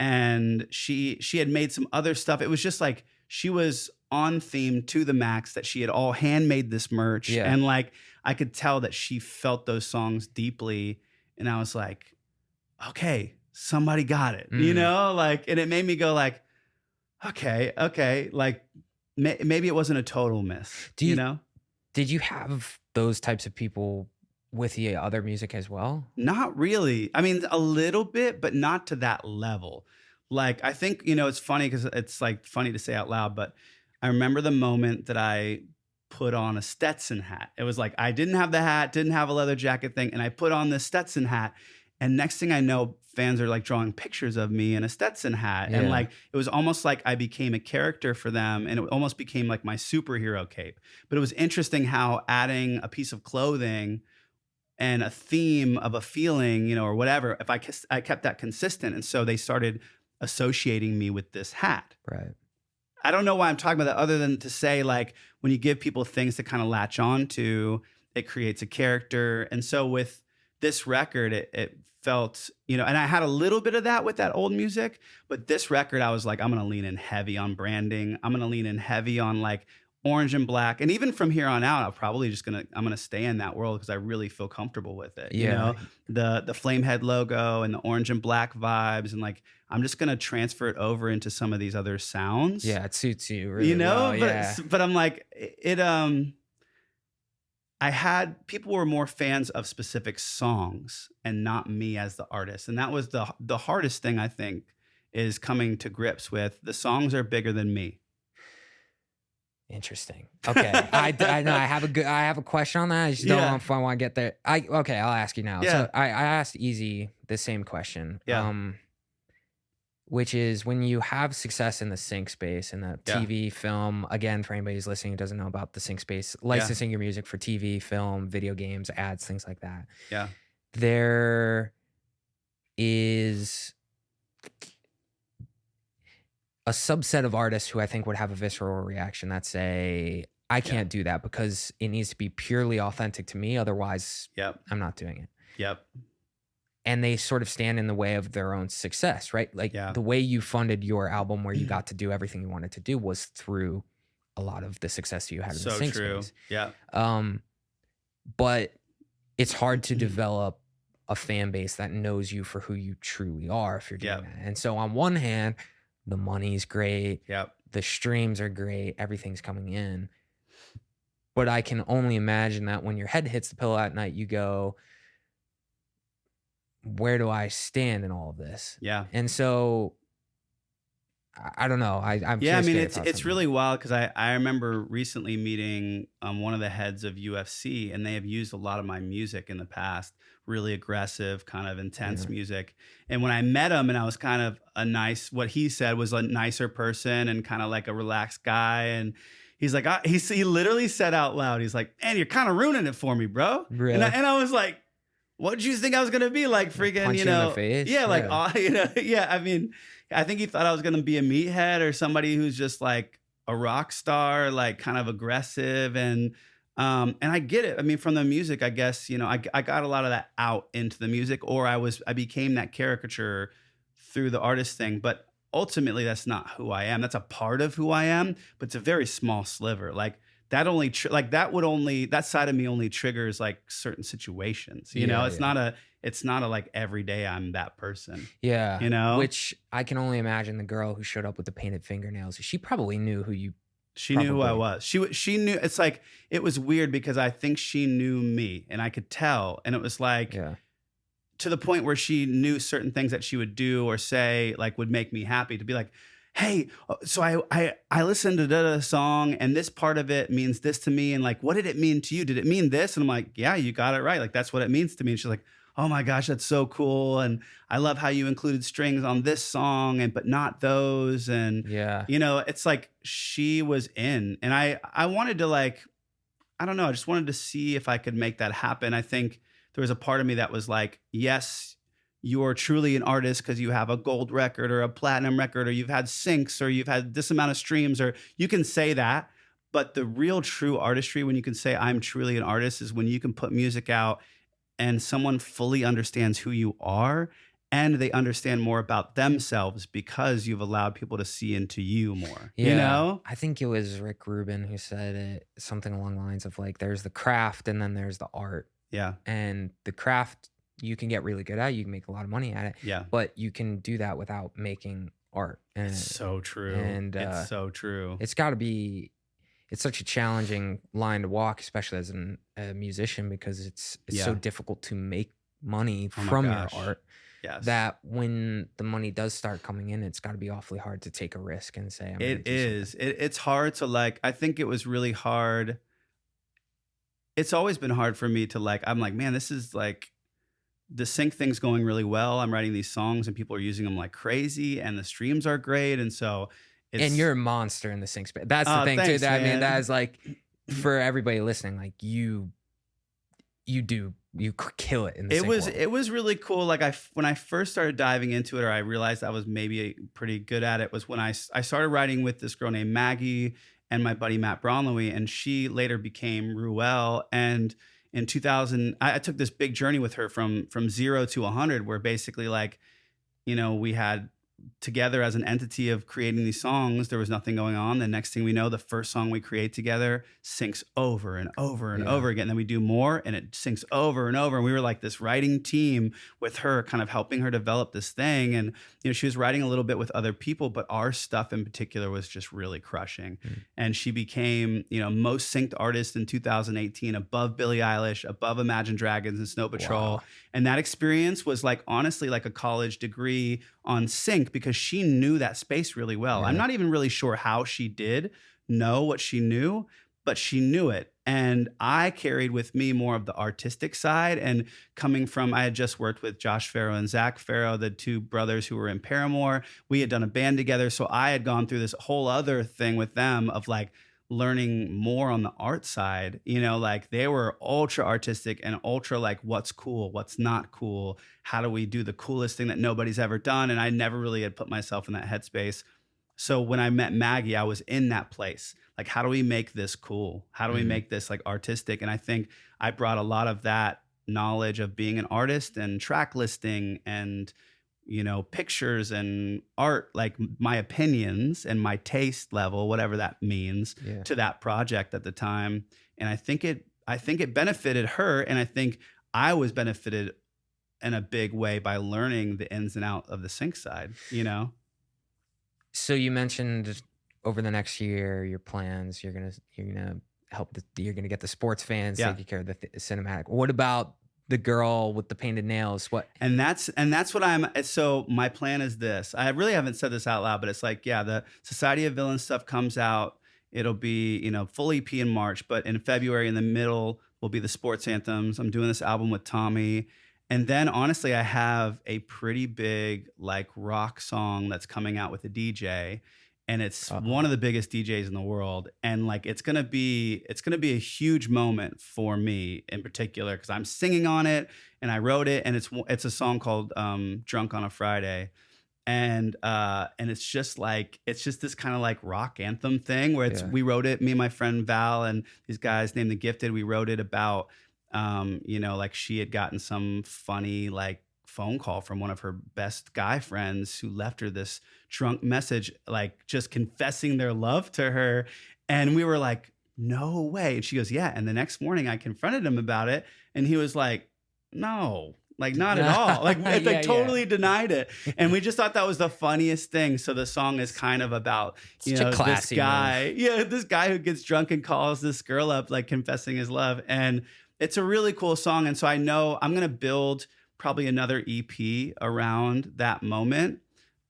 And she had made some other stuff. It was just like, she was on theme to the max, that she had all handmade this merch. Yeah. And like, I could tell that she felt those songs deeply. And I was like, okay, somebody got it, like, and it made me go like, okay, like maybe it wasn't a total miss. Did you have those types of people with the other music as well? Not really. I mean, a little bit, but not to that level. Like, I think, it's funny because it's like funny to say out loud, but I remember the moment that I put on a Stetson hat. It was like, I didn't have the hat, didn't have a leather jacket thing, and I put on this Stetson hat. And next thing I know, fans are like drawing pictures of me in a Stetson hat. Yeah. And like, it was almost like I became a character for them, and it almost became like my superhero cape. But it was interesting how adding a piece of clothing and a theme of a feeling, or whatever, if I kept that consistent. And so they started associating me with this hat. Right. I don't know why I'm talking about that, other than to say, like, when you give people things to kind of latch on to, it creates a character. And so with this record, it felt, and I had a little bit of that with that old music, but this record, I was like, I'm going to lean in heavy on branding. I'm going to lean in heavy on like orange and black. And even from here on out, I'm going to stay in that world because I really feel comfortable with it. Yeah. The Flamehead logo and the orange and black vibes. And like, I'm just going to transfer it over into some of these other sounds. Yeah. It suits you really well. But I'm like, I had, people were more fans of specific songs and not me as the artist. And that was the hardest thing, I think, is coming to grips with the songs are bigger than me. Interesting. Okay. I know I have a question on that. I just don't know if I want to get there. I'll ask you now. Yeah. So I asked Easy the same question. Yeah. which is when you have success in the sync space, in the Yeah. TV, film. Again, for anybody who's listening who doesn't know about the sync space, licensing your music for TV, film, video games, ads, things like that. Yeah. There is a subset of artists who I think would have a visceral reaction that say, I can't do that because it needs to be purely authentic to me. Otherwise, I'm not doing it. Yep. And they sort of stand in the way of their own success, right? Like the way you funded your album where you got to do everything you wanted to do was through a lot of the success you had in the sync space. Yeah. But it's hard to develop a fan base that knows you for who you truly are if you're doing that. And so on one hand, the money's great. Yep. The streams are great. Everything's coming in. But I can only imagine that when your head hits the pillow at night, you go, where do I stand in all of this? Yeah. And so I don't know. I'm I mean, it's it's really wild because I remember recently meeting one of the heads of UFC, and they have used a lot of my music in the past, really aggressive, kind of intense music. And when I met him, and I was kind of what he said was a nicer person and kind of like a relaxed guy, and he's like, he literally said out loud, he's like, man, you're kind of ruining it for me, bro. Really? And I was like, what did you think I was gonna be like? Freaking, punch you you in know, the face? yeah, like, I mean, I think he thought I was gonna be a meathead or somebody who's just like a rock star, like kind of aggressive, and I get it. I mean, from the music, I guess, you know, I got a lot of that out into the music, or I became that caricature through the artist thing, but ultimately that's not who I am. That's a part of who I am, but it's a very small sliver. Like that only that side of me only triggers like certain situations. You know, it's not a like every day I'm that person. Yeah. You know, which I can only imagine the girl who showed up with the painted fingernails. She probably knew who you. She knew who I was. She knew. It's like, it was weird because I think she knew me and I could tell. And it was like, to the point where she knew certain things that she would do or say, like, would make me happy, to be like, hey, so I listened to the song and this part of it means this to me. And like, what did it mean to you? Did it mean this? And I'm like, yeah, you got it right. Like, that's what it means to me. And she's like, oh my gosh, that's so cool. And I love how you included strings on this song but not those. And, you know, it's like she was in. And I wanted to, like, I don't know, I just wanted to see if I could make that happen. I think there was a part of me that was like, yes, you're truly an artist because you have a gold record or a platinum record, or you've had syncs, or you've had this amount of streams, or you can say that. But the real true artistry, when you can say I'm truly an artist, is when you can put music out and someone fully understands who you are, and they understand more about themselves because you've allowed people to see into you more. Yeah. You know? I think it was Rick Rubin who said it, something along the lines of like, there's the craft and then there's the art. Yeah. And the craft you can get really good at, you can make a lot of money at it. Yeah. But you can do that without making art. And It's so true. And it's so true. It's got to be, it's such a challenging line to walk, especially as a musician, because it's so difficult to make money from your art. Yes. That when the money does start coming in, it's got to be awfully hard to take a risk and say, It's hard to, like, I think it was really hard. It's always been hard for me to, like, I'm like, man, this is like, the sync thing's going really well. I'm writing these songs and people are using them like crazy, and the streams are great. And so and you're a monster in the sync space. That's the thing, thanks, too. I mean, man. that is like, for everybody listening, like you kill it in the sync world. It was really cool. Like, when I first started diving into it, or I realized I was maybe pretty good at it, was when I started writing with this girl named Maggie and my buddy Matt Braunley, and she later became Ruel. And in 2000, I took this big journey with her from 0 to 100, where basically, like, you know, we had together as an entity of creating these songs, there was nothing going on. The next thing we know, the first song we create together syncs over and over and over again. And then we do more and it syncs over and over. And we were like this writing team with her, kind of helping her develop this thing. And, you know, she was writing a little bit with other people, but our stuff in particular was just really crushing. And she became, you know, most synced artist in 2018, above Billie Eilish, above Imagine Dragons and Snow Patrol. Wow. And that experience was like, honestly, like a college degree on sync, because she knew that space really well. I'm not even really sure how she did know what she knew, but she knew it. And I carried with me more of the artistic side. And coming from, I had just worked with Josh Farrow and Zach Farrow, the two brothers who were in Paramore. We had done a band together. So I had gone through this whole other thing with them of like learning more on the art side. You know, like they were ultra artistic and ultra like what's cool, what's not cool. How do we do the coolest thing that nobody's ever done? And I never really had put myself in that headspace. So when I met Maggie, I was in that place. Like, how do we make this cool? How do we make this like artistic? And I think I brought a lot of that knowledge of being an artist and track listing and, you know, pictures and art, like my opinions and my taste level, whatever that means, to that project at the time. And I think it benefited her. And I think I was benefited in a big way by learning the ins and outs of the sync side, you know? So you mentioned over the next year, your plans, you're gonna help. You're gonna get the sports fans, take care of the cinematic. What about the girl with the painted nails? What? And that's what I'm. So my plan is this. I really haven't said this out loud, but it's like, the Society of Villains stuff comes out. It'll be, you know, full EP in March, but in February, in the middle, will be the sports anthems. I'm doing this album with Tommy. And then honestly, I have a pretty big like rock song that's coming out with a DJ, and it's one of the biggest DJs in the world. And like it's gonna be a huge moment for me in particular because I'm singing on it and I wrote it, and it's a song called "Drunk on a Friday." And it's just this kind of like rock anthem thing where we wrote it, me and my friend Val and these guys named The Gifted. We wrote it about you know, like she had gotten some funny like phone call from one of her best guy friends who left her this drunk message, like just confessing their love to her. And we were like, no way. And she goes, yeah. And the next morning I confronted him about it. And he was like, no, like not at all. Like, totally denied it. And we just thought that was the funniest thing. So the song is kind of about, you know, this guy, this guy who gets drunk and calls this girl up, like confessing his love. And it's a really cool song. And so I know I'm going to build probably another EP around that moment,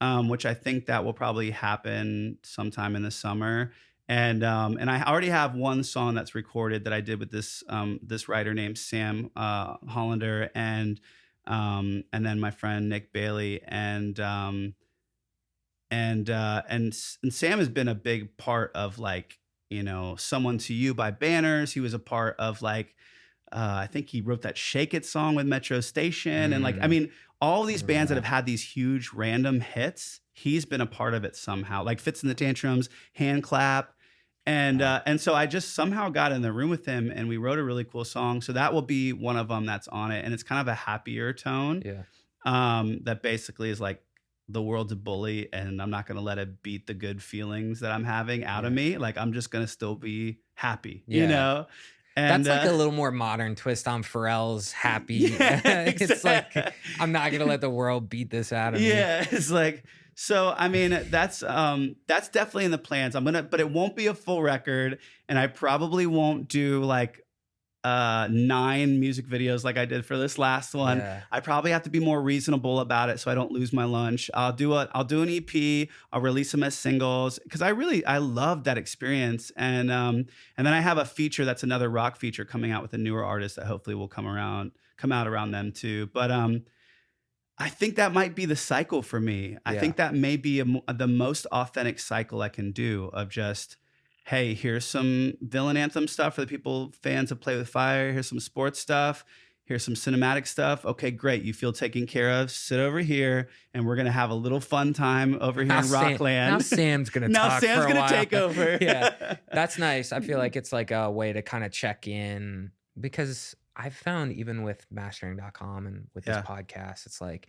which I think that will probably happen sometime in the summer. And I already have one song that's recorded that I did with this writer named Sam Hollander and then my friend Nick Bailey. And Sam has been a big part of like, you know, Someone to You by Banners. He was a part of like, I think he wrote that Shake It song with Metro Station. And like, I mean, all these bands that have had these huge random hits, he's been a part of it somehow, like Fits in the Tantrums, Hand Clap. And so I just somehow got in the room with him and we wrote a really cool song. So that will be one of them that's on it. And it's kind of a happier tone that basically is like, the world's a bully and I'm not going to let it beat the good feelings that I'm having out of me. Like, I'm just going to still be happy, you know? And that's like a little more modern twist on Pharrell's Happy. It's like, I'm not going to let the world beat this out of me. Yeah. It's like, so, I mean, that's definitely in the plans. But it won't be a full record. And I probably won't do like 9 music videos like I did for this last one. I probably have to be more reasonable about it so I don't lose my lunch. I'll do an EP. I'll release them as singles because I love that experience. And then I have a feature that's another rock feature coming out with a newer artist that hopefully will come out around them too. But I think that might be the cycle for me. I think that may be the most authentic cycle I can do of just, hey, here's some villain anthem stuff for the fans of Play With Fire. Here's some sports stuff. Here's some cinematic stuff. Okay, great. You feel taken care of. Sit over here, and we're gonna have a little fun time over here in Rockland. Now Sam's gonna now talk Sam's for a gonna while. take over. Yeah, that's nice. I feel like it's like a way to kind of check in because I've found even with mastering.com and with this podcast, it's like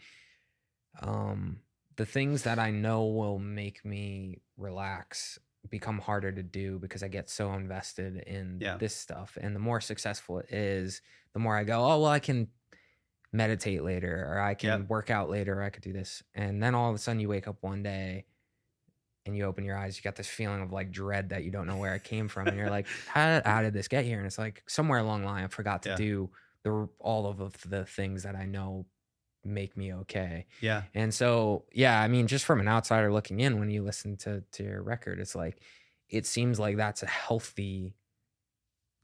the things that I know will make me relax become harder to do because I get so invested in this stuff. And the more successful it is, the more I go, oh, well, I can meditate later or I can work out later or I could do this. And then all of a sudden you wake up one day and you open your eyes, you got this feeling of like dread that you don't know where it came from. And you're like, how did this get here? And it's like somewhere along the line, I forgot to do all of the things that I know make me okay. Yeah. And so, I mean, just from an outsider looking in, when you listen to your record, it's like, it seems like that's a healthy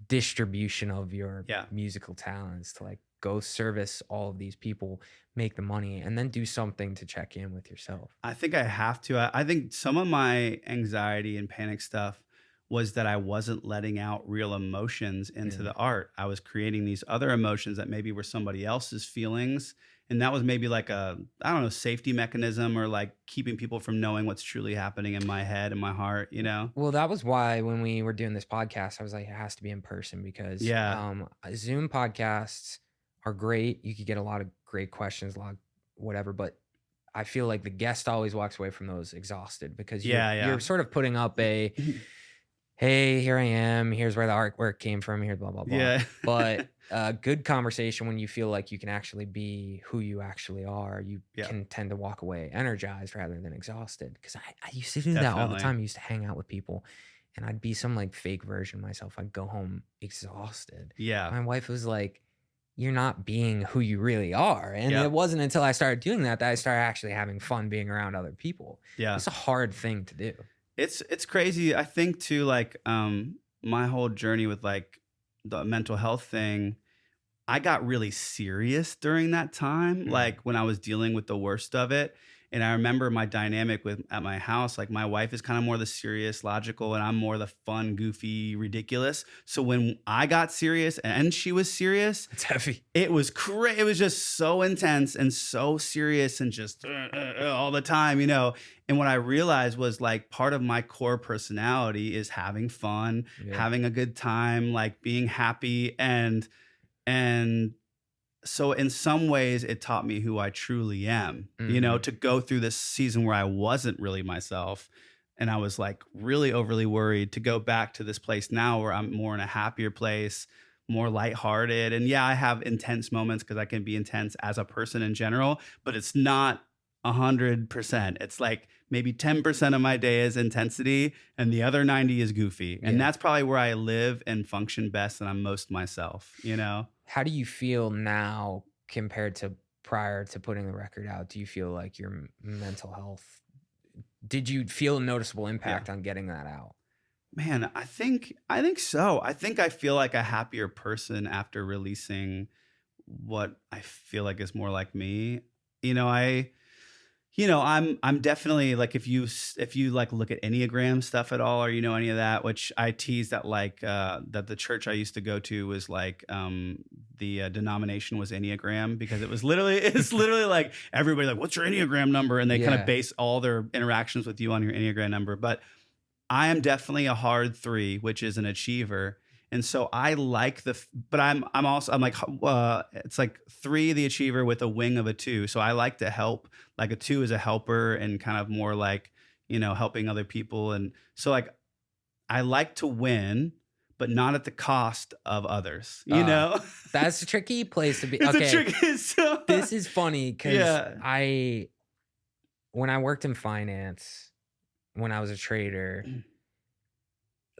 distribution of your musical talents to like go service all of these people, make the money, and then do something to check in with yourself. I think I have to. I think some of my anxiety and panic stuff was that I wasn't letting out real emotions into the art. I was creating these other emotions that maybe were somebody else's feelings. And that was maybe like a, I don't know, safety mechanism, or like keeping people from knowing what's truly happening in my head and my heart, you know? Well, that was why when we were doing this podcast, I was like, it has to be in person, because Zoom podcasts are great. You could get a lot of great questions, a lot of whatever, but I feel like the guest always walks away from those exhausted, because you're sort of putting up a, hey, here I am, here's where the artwork came from, here's blah, blah, blah. Yeah. But a good conversation, when you feel like you can actually be who you actually are, you can tend to walk away energized rather than exhausted. Because I used to do that all the time. I used to hang out with people and I'd be some like fake version of myself. I'd go home exhausted. Yeah. My wife was like, you're not being who you really are. And it wasn't until I started doing that I started actually having fun being around other people. Yeah. It's a hard thing to do. It's crazy. I think too, like my whole journey with like the mental health thing, I got really serious during that time, like when I was dealing with the worst of it. And I remember my dynamic at my house, like my wife is kind of more the serious, logical, and I'm more the fun, goofy, ridiculous. So when I got serious and she was serious, it's heavy. It was crazy. It was just so intense and so serious and just all the time, you know. And what I realized was like part of my core personality is having fun, having a good time, like being happy, and so in some ways it taught me who I truly am, you know, to go through this season where I wasn't really myself and I was like really overly worried, to go back to this place now where I'm more in a happier place, more lighthearted. And yeah, I have intense moments because I can be intense as a person in general, but it's not 100%. It's like maybe 10% of my day is intensity and the other 90 is goofy. And that's probably where I live and function best and I'm most myself, you know? How do you feel now compared to prior to putting the record out? Do you feel like your mental health, did you feel a noticeable impact on getting that out? Man, I think so. I think I feel like a happier person after releasing what I feel like is more like me. I'm definitely like, if you like look at Enneagram stuff at all, or you know any of that, which I tease that like that the church I used to go to was like the denomination was Enneagram, because it's literally like everybody like, what's your Enneagram number? And they kind of base all their interactions with you on your Enneagram number. But I am definitely a hard 3, which is an achiever. And so I like but I'm like, it's like 3, the achiever with a wing of a 2. So I like to help, like a 2 is a helper and kind of more like, you know, helping other people. And so like, I like to win, but not at the cost of others, you know? That's a tricky place to be. This is funny because when I worked in finance, when I was a trader,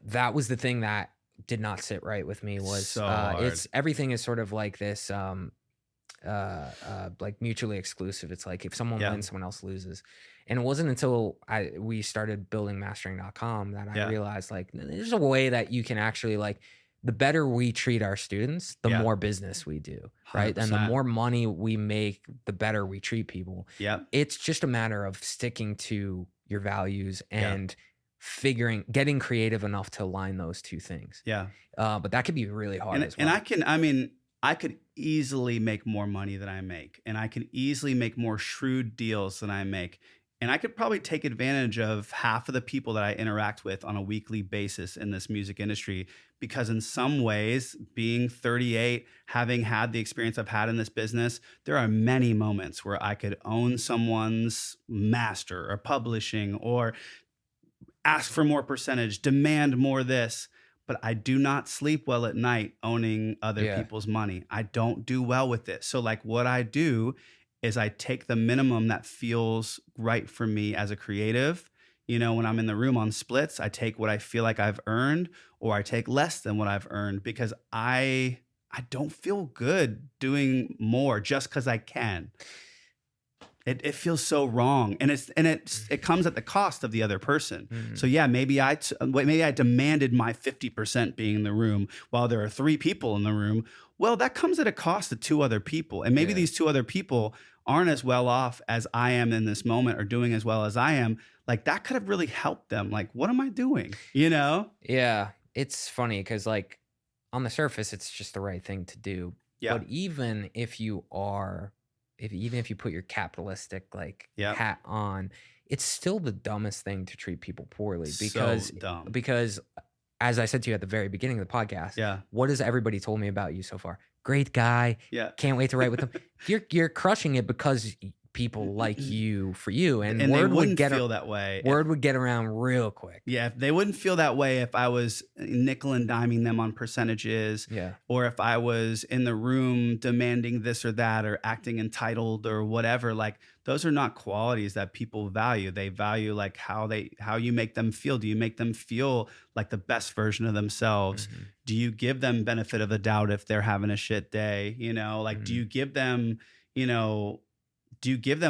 that was the thing that did not sit right with me. Was it's everything is sort of like this like mutually exclusive. It's like if someone wins, someone else loses. And it wasn't until we started building mastering.com that I realized like there's a way that you can actually like, the better we treat our students, the more business we do, right? 100%. And the more money we make, the better we treat people. Yeah. It's just a matter of sticking to your values and getting creative enough to align those two things. Yeah. But that could be really hard as well. And I could easily make more money than I make, and I could easily make more shrewd deals than I make. And I could probably take advantage of half of the people that I interact with on a weekly basis in this music industry, because in some ways, being 38, having had the experience I've had in this business, there are many moments where I could own someone's master or publishing or ask for more percentage, demand more this. But I do not sleep well at night owning other people's money. I don't do well with it. So like what I do is I take the minimum that feels right for me as a creative. You know, when I'm in the room on splits, I take what I feel like I've earned, or I take less than what I've earned, because I don't feel good doing more just because I can. it feels so wrong, and it comes at the cost of the other person. So yeah, maybe I demanded my 50% being in the room while there are 3 people in the room. Well, that comes at a cost of 2 other people, and maybe these 2 other people aren't as well off as I am in this moment, or doing as well as I am. Like, that could have really helped them. Like, what am I doing? You know? Yeah, it's funny because like on the surface, it's just the right thing to do. Yeah. But even if you put your capitalistic hat on, it's still the dumbest thing to treat people poorly, because so dumb. Because as I said to you at the very beginning of the podcast, what has everybody told me about you so far? Great guy. Yeah. Can't wait to write with him. You're crushing it because people like you for you, and they word wouldn't would get feel that way. Word would get around real quick. Yeah, they wouldn't feel that way if I was nickel and diming them on percentages. Yeah. Or if I was in the room demanding this or that, or acting entitled or whatever. Like, those are not qualities that people value. They value like how you make them feel. Do you make them feel like the best version of themselves? Mm-hmm. Do you give them benefit of the doubt if they're having a shit day? You know, like, do you give them,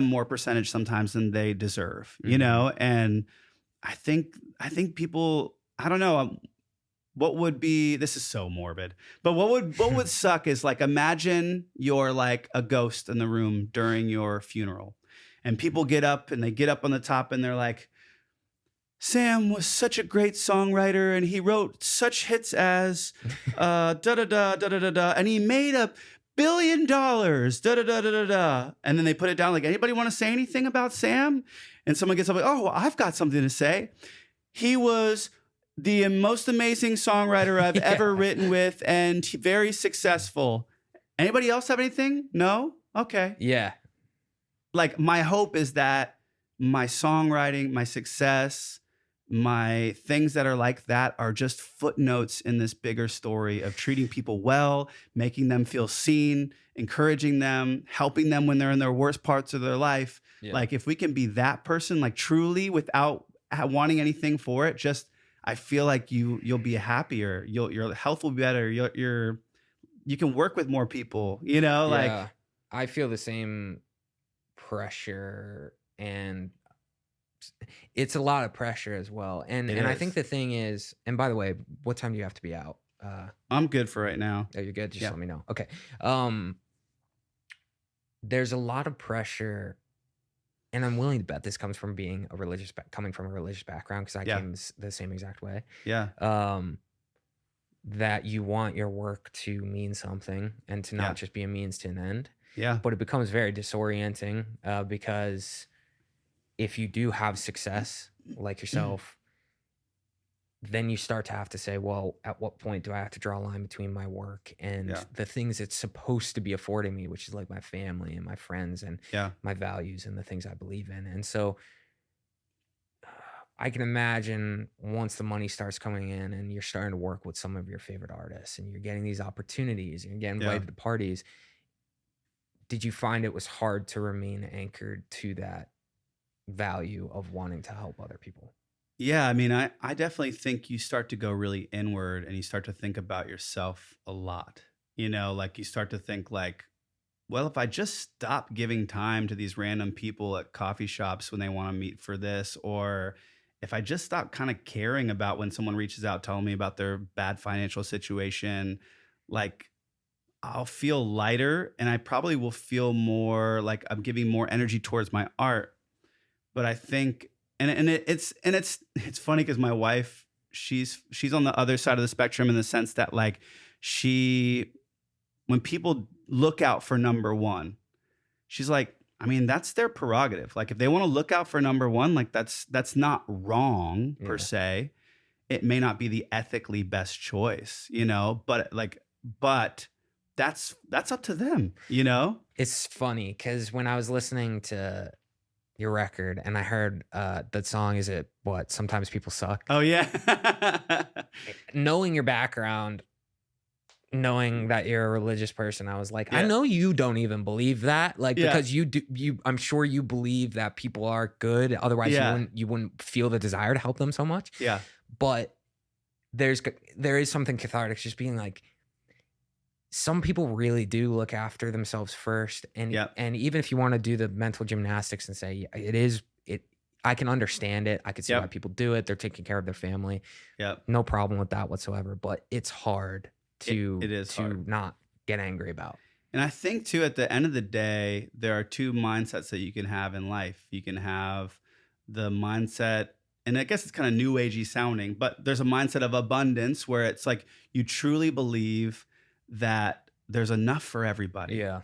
more percentage sometimes than they deserve, you know? And I think people, I don't know, what would be, this is so morbid, but what would suck is, like, imagine you're like a ghost in the room during your funeral, and people get up on the top and they're like, Sam was such a great songwriter, and he wrote such hits as da da da da da da, and he made $1 billion, da da da da da da. And then they put it down, like, anybody want to say anything about Sam? And someone gets up like, oh, I've got something to say. He was the most amazing songwriter I've ever written with, and very successful. Anybody else have anything? No? Okay. Yeah. Like, my hope is that my songwriting, my success, my things that are like that are just footnotes in this bigger story of treating people well, making them feel seen, encouraging them, helping them when they're in their worst parts of their life. Yeah. Like, if we can be that person, like, truly, without wanting anything for it, just, I feel like you'll be happier. Your health will be better. You can work with more people, you know? Yeah. Like, I feel the same pressure, and it's a lot of pressure as well. And I think the thing is, and by the way, what time do you have to be out? I'm good for right now. Oh, you're good? Just let me know. Okay. There's a lot of pressure, and I'm willing to bet this comes from coming from a religious background, because I came the same exact way. Yeah. That you want your work to mean something and to not just be a means to an end. Yeah. But it becomes very disorienting, because if you do have success like yourself, then you start to have to say, well, at what point do I have to draw a line between my work and the things it's supposed to be affording me, which is like my family and my friends and my values and the things I believe in. And so I can imagine once the money starts coming in and you're starting to work with some of your favorite artists and you're getting these opportunities and you're getting invited to parties, did you find it was hard to remain anchored to that value of wanting to help other people? Yeah, I mean, I definitely think you start to go really inward and you start to think about yourself a lot. You know, like, you start to think like, well, if I just stop giving time to these random people at coffee shops when they want to meet for this, or if I just stop kind of caring about when someone reaches out telling me about their bad financial situation, like, I'll feel lighter, and I probably will feel more like I'm giving more energy towards my art. But I think, and it's funny because my wife, she's on the other side of the spectrum in the sense that, like, when people look out for number one, she's like, I mean, that's their prerogative. Like, if they want to look out for number one, like, that's not wrong per se. It may not be the ethically best choice, you know, but that's up to them, you know? It's funny because when I was listening to your record and I heard that song, is it what Sometimes People Suck? Oh yeah. Knowing your background, knowing that you're a religious person, I was like, I know you don't even believe that, like, because I'm sure you believe that people are good, otherwise you wouldn't feel the desire to help them so much. Yeah. But there is something cathartic just being like, some people really do look after themselves first. And even if you want to do the mental gymnastics and say I can understand it. I can see why people do it. They're taking care of their family. No problem with that whatsoever. But it's hard to not get angry about. And I think too, at the end of the day, there are two mindsets that you can have in life. You can have the mindset, and I guess it's kind of new agey sounding, but there's a mindset of abundance where it's like you truly believe that there's enough for everybody. Yeah.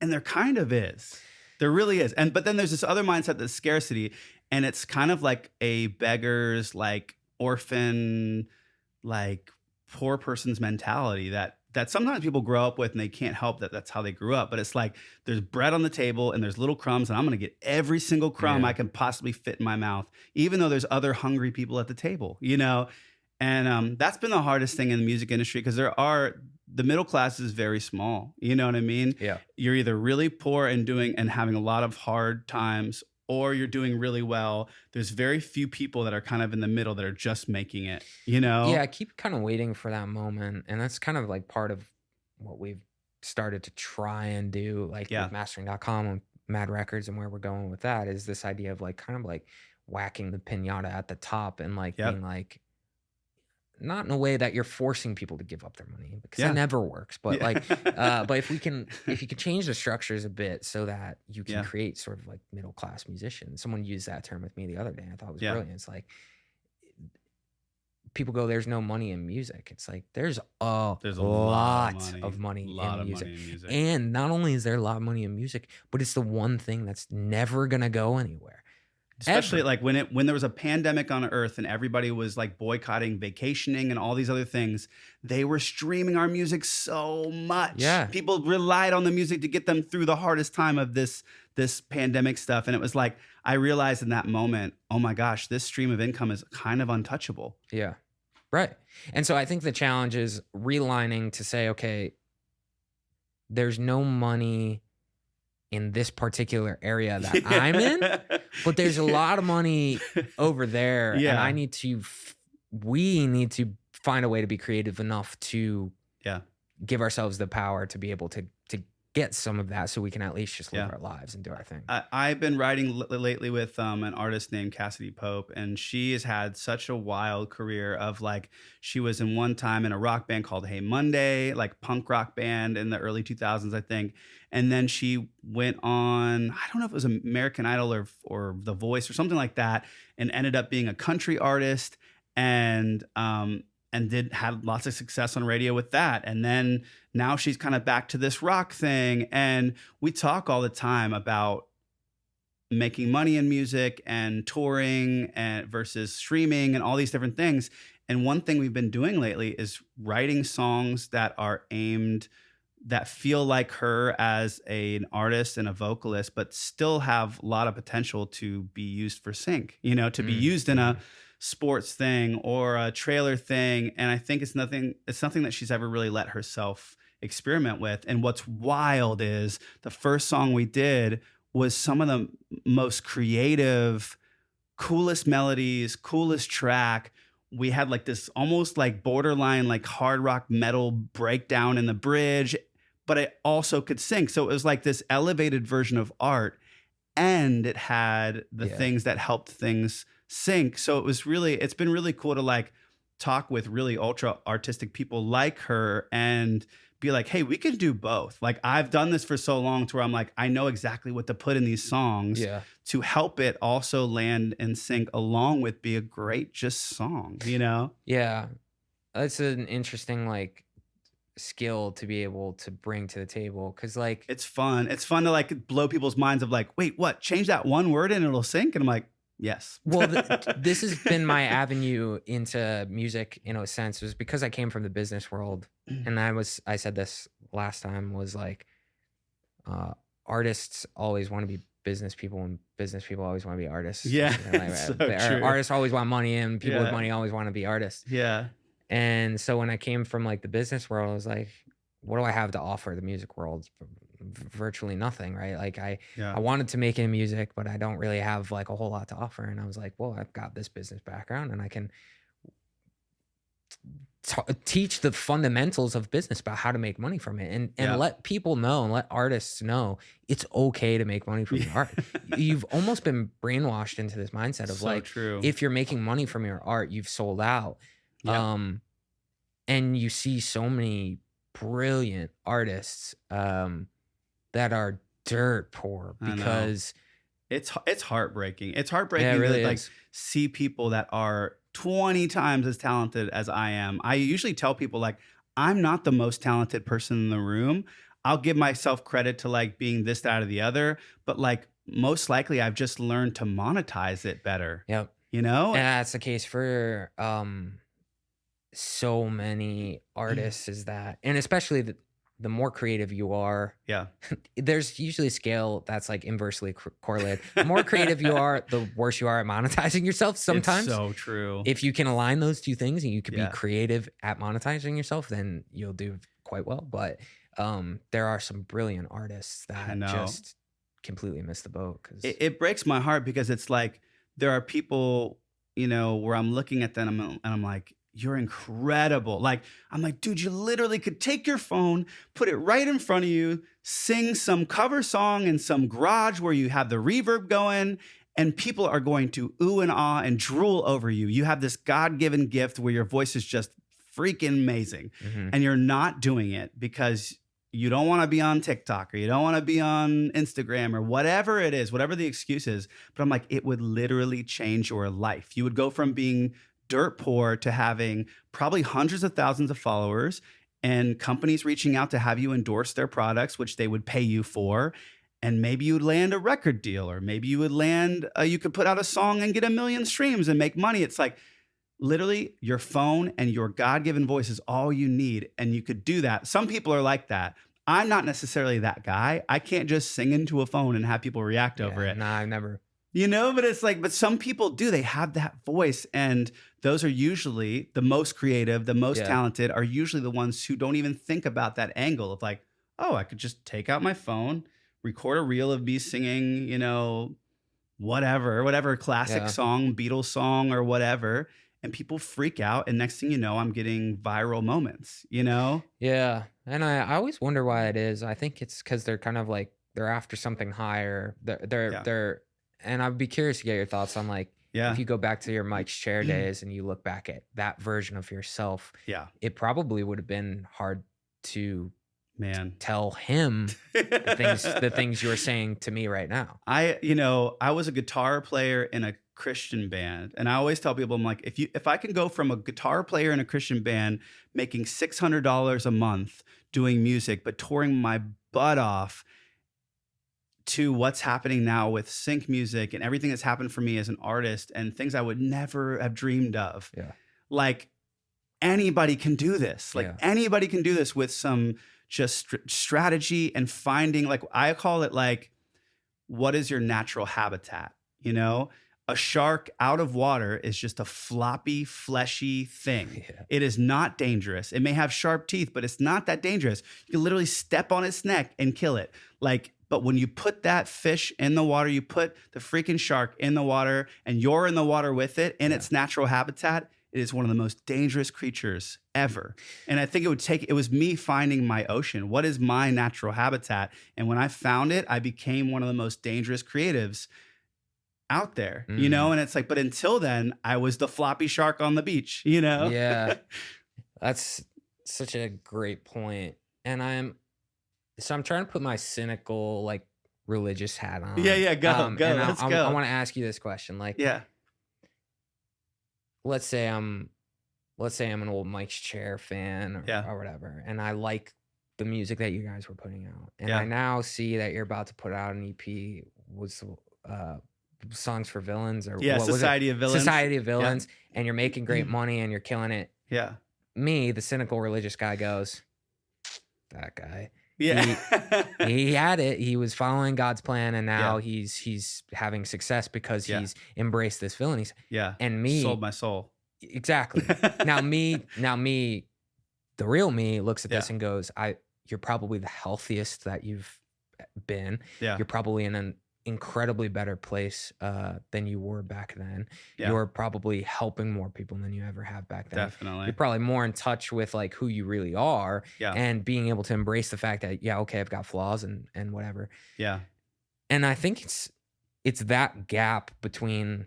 And there kind of is. There really is. But then there's this other mindset that's scarcity, and it's kind of like a beggar's, like orphan, like poor person's mentality that sometimes people grow up with, and they can't help that that's how they grew up. But it's like there's bread on the table and there's little crumbs, and I'm going to get every single crumb I can possibly fit in my mouth, even though there's other hungry people at the table, you know? And that's been the hardest thing in the music industry, because the middle class is very small. You know what I mean? Yeah. You're either really poor and having a lot of hard times, or you're doing really well. There's very few people that are kind of in the middle that are just making it, you know? Yeah, I keep kind of waiting for that moment. And that's kind of like part of what we've started to try and do, like with mastering.com and Mad Records, and where we're going with that is this idea of like kind of like whacking the pinata at the top and like being like, not in a way that you're forcing people to give up their money, because that never works. But but if you can change the structures a bit so that you can create sort of like middle class musicians. Someone used that term with me the other day. I thought it was brilliant. It's like people go, "There's no money in music." It's like there's a lot of money in music. And not only is there a lot of money in music, but it's the one thing that's never gonna go anywhere. Especially like when there was a pandemic on Earth and everybody was like boycotting vacationing and all these other things, they were streaming our music so much. Yeah. People relied on the music to get them through the hardest time of this pandemic stuff. And it was like, I realized in that moment, oh my gosh, this stream of income is kind of untouchable. Yeah. Right. And so I think the challenge is realigning to say, okay, there's no money in this particular area that I'm in, but there's a lot of money over there. And we need to find a way to be creative enough to give ourselves the power to be able to get some of that, so we can at least just live our lives and do our thing. I've been writing lately with an artist named Cassidy Pope, and she has had such a wild career of like, she was in one time in a rock band called Hey Monday, like punk rock band in the early 2000s, I think. And then she went on, I don't know if it was American Idol or The Voice or something like that, and ended up being a country artist and had lots of success on radio with that. And then now she's kind of back to this rock thing. And we talk all the time about making money in music and touring and versus streaming and all these different things. And one thing we've been doing lately is writing songs that feel like her as an artist and a vocalist, but still have a lot of potential to be used for sync, to be used in a sports thing or a trailer thing. And I think it's something that she's ever really let herself experiment with. And what's wild is the first song we did was some of the most creative, coolest melodies, coolest track. We had like this almost like borderline like hard rock metal breakdown in the bridge, but it also could sing. So it was like this elevated version of art, and it had the things that helped things sync. So it's been really cool to like talk with really ultra artistic people like her and be like, hey, we can do both. Like, I've done this for so long to where I'm like, I know exactly what to put in these songs to help it also land and sync along with be a great just song, Yeah. That's an interesting like skill to be able to bring to the table, because like it's fun to like blow people's minds of like, wait, what, change that one word and it'll sync? And I'm like, yes. Well, this has been my avenue into music in a sense, was because I came from the business world. And I said this last time, was like, artists always want to be business people, and business people always want to be artists. Yeah. So true. Artists always want money, and people with money always want to be artists. Yeah. And so when I came from like the business world, I was like, what do I have to offer the music world? Virtually nothing, right? Like I wanted to make it in music, but I don't really have like a whole lot to offer. And I was like, well, I've got this business background, and I can teach the fundamentals of business about how to make money from it, and let people know and let artists know it's okay to make money from your art. You've almost been brainwashed into this mindset of like, true. If you're making money from your art, you've sold out. And you see so many brilliant artists that are dirt poor because it's heartbreaking. It's heartbreaking it really to like is. see people that are 20 times as talented as I am. I usually tell people like, I'm not the most talented person in the room. I'll give myself credit to like being this, that, or the other, but like most likely I've just learned to monetize it better. Yep. You know? And that's the case for so many artists is that, and especially the more creative you are, there's usually a scale that's like inversely correlated. The more creative you are, the worse you are at monetizing yourself sometimes. It's so true. If you can align those two things and you can be creative at monetizing yourself, then you'll do quite well. But there are some brilliant artists that just completely miss the boat. It breaks my heart because it's like there are people, you know, where I'm looking at them and I'm like, you're incredible. Like, I'm like, dude, you literally could take your phone, put it right in front of you, sing some cover song in some garage where you have the reverb going, and people are going to ooh and ah and drool over you. You have this God-given gift where your voice is just freaking amazing. And you're not doing it because you don't want to be on TikTok or you don't want to be on Instagram or whatever it is, whatever the excuse is. But I'm like, it would literally change your life. You would go from being dirt poor to having probably hundreds of thousands of followers and companies reaching out to have you endorse their products, which they would pay you for. And maybe you would land a record deal, or maybe you would land, you could put out a song and get 1 million streams and make money. It's like literally your phone and your God-given voice is all you need. And you could do that. Some people are like that. I'm not necessarily that guy. I can't just sing into a phone and have people react over it. Nah, I've never. You know, but it's like, but some people do. They have that voice, and those are usually the most creative, the most talented, are usually the ones who don't even think about that angle of like, oh, I could just take out my phone, record a reel of me singing, you know, whatever classic song, Beatles song or whatever, and people freak out, and next thing you know, I'm getting viral moments, you know? Yeah, and I always wonder why it is. I think it's because they're kind of like, they're after something higher. They're and I'd be curious to get your thoughts on like, if you go back to your Mike's Chair days and you look back at that version of yourself, it probably would have been hard to tell him the things you were saying to me right now. I was a guitar player in a Christian band, and I always tell people, I'm like, if I can go from a guitar player in a Christian band making $600 a month doing music, but touring my butt off, to what's happening now with sync music and everything that's happened for me as an artist and things I would never have dreamed of. Like anybody can do this. Like anybody can do this with some just strategy and finding, like, I call it like, what is your natural habitat? You know, a shark out of water is just a floppy, fleshy thing. It is not dangerous. It may have sharp teeth, but it's not that dangerous. You can literally step on its neck and kill it. Like, but when you put that fish in the water, you put the freaking shark in the water, and you're in the water with it in its natural habitat, it is one of the most dangerous creatures ever. And I think it was me finding my ocean. What is my natural habitat? And when I found it, I became one of the most dangerous creatives out there, you know? And it's like, but until then, I was the floppy shark on the beach, you know? Yeah. That's such a great point. And I'm trying to put my cynical, like, religious hat on. Yeah, go. Let's go. I want to ask you this question. Like, let's say I'm an old Mike's Chair fan or whatever, and I like the music that you guys were putting out. And I now see that you're about to put out an EP with Songs for Villains, or Society of Villains. Society of Villains, and you're making great money and you're killing it. Yeah. Me, the cynical religious guy, goes, that guy. Yeah. He had it. He was following God's plan, and now he's having success because he's embraced this villainy. And me sold my soul. Exactly. now me, the real me looks at this and goes, you're probably the healthiest that you've been. Yeah. You're probably in incredibly better place than you were back then. Yeah. You're probably helping more people than you ever have back then. Definitely. You're probably more in touch with like who you really are and being able to embrace the fact that, yeah, okay, I've got flaws and whatever. Yeah. And I think it's that gap between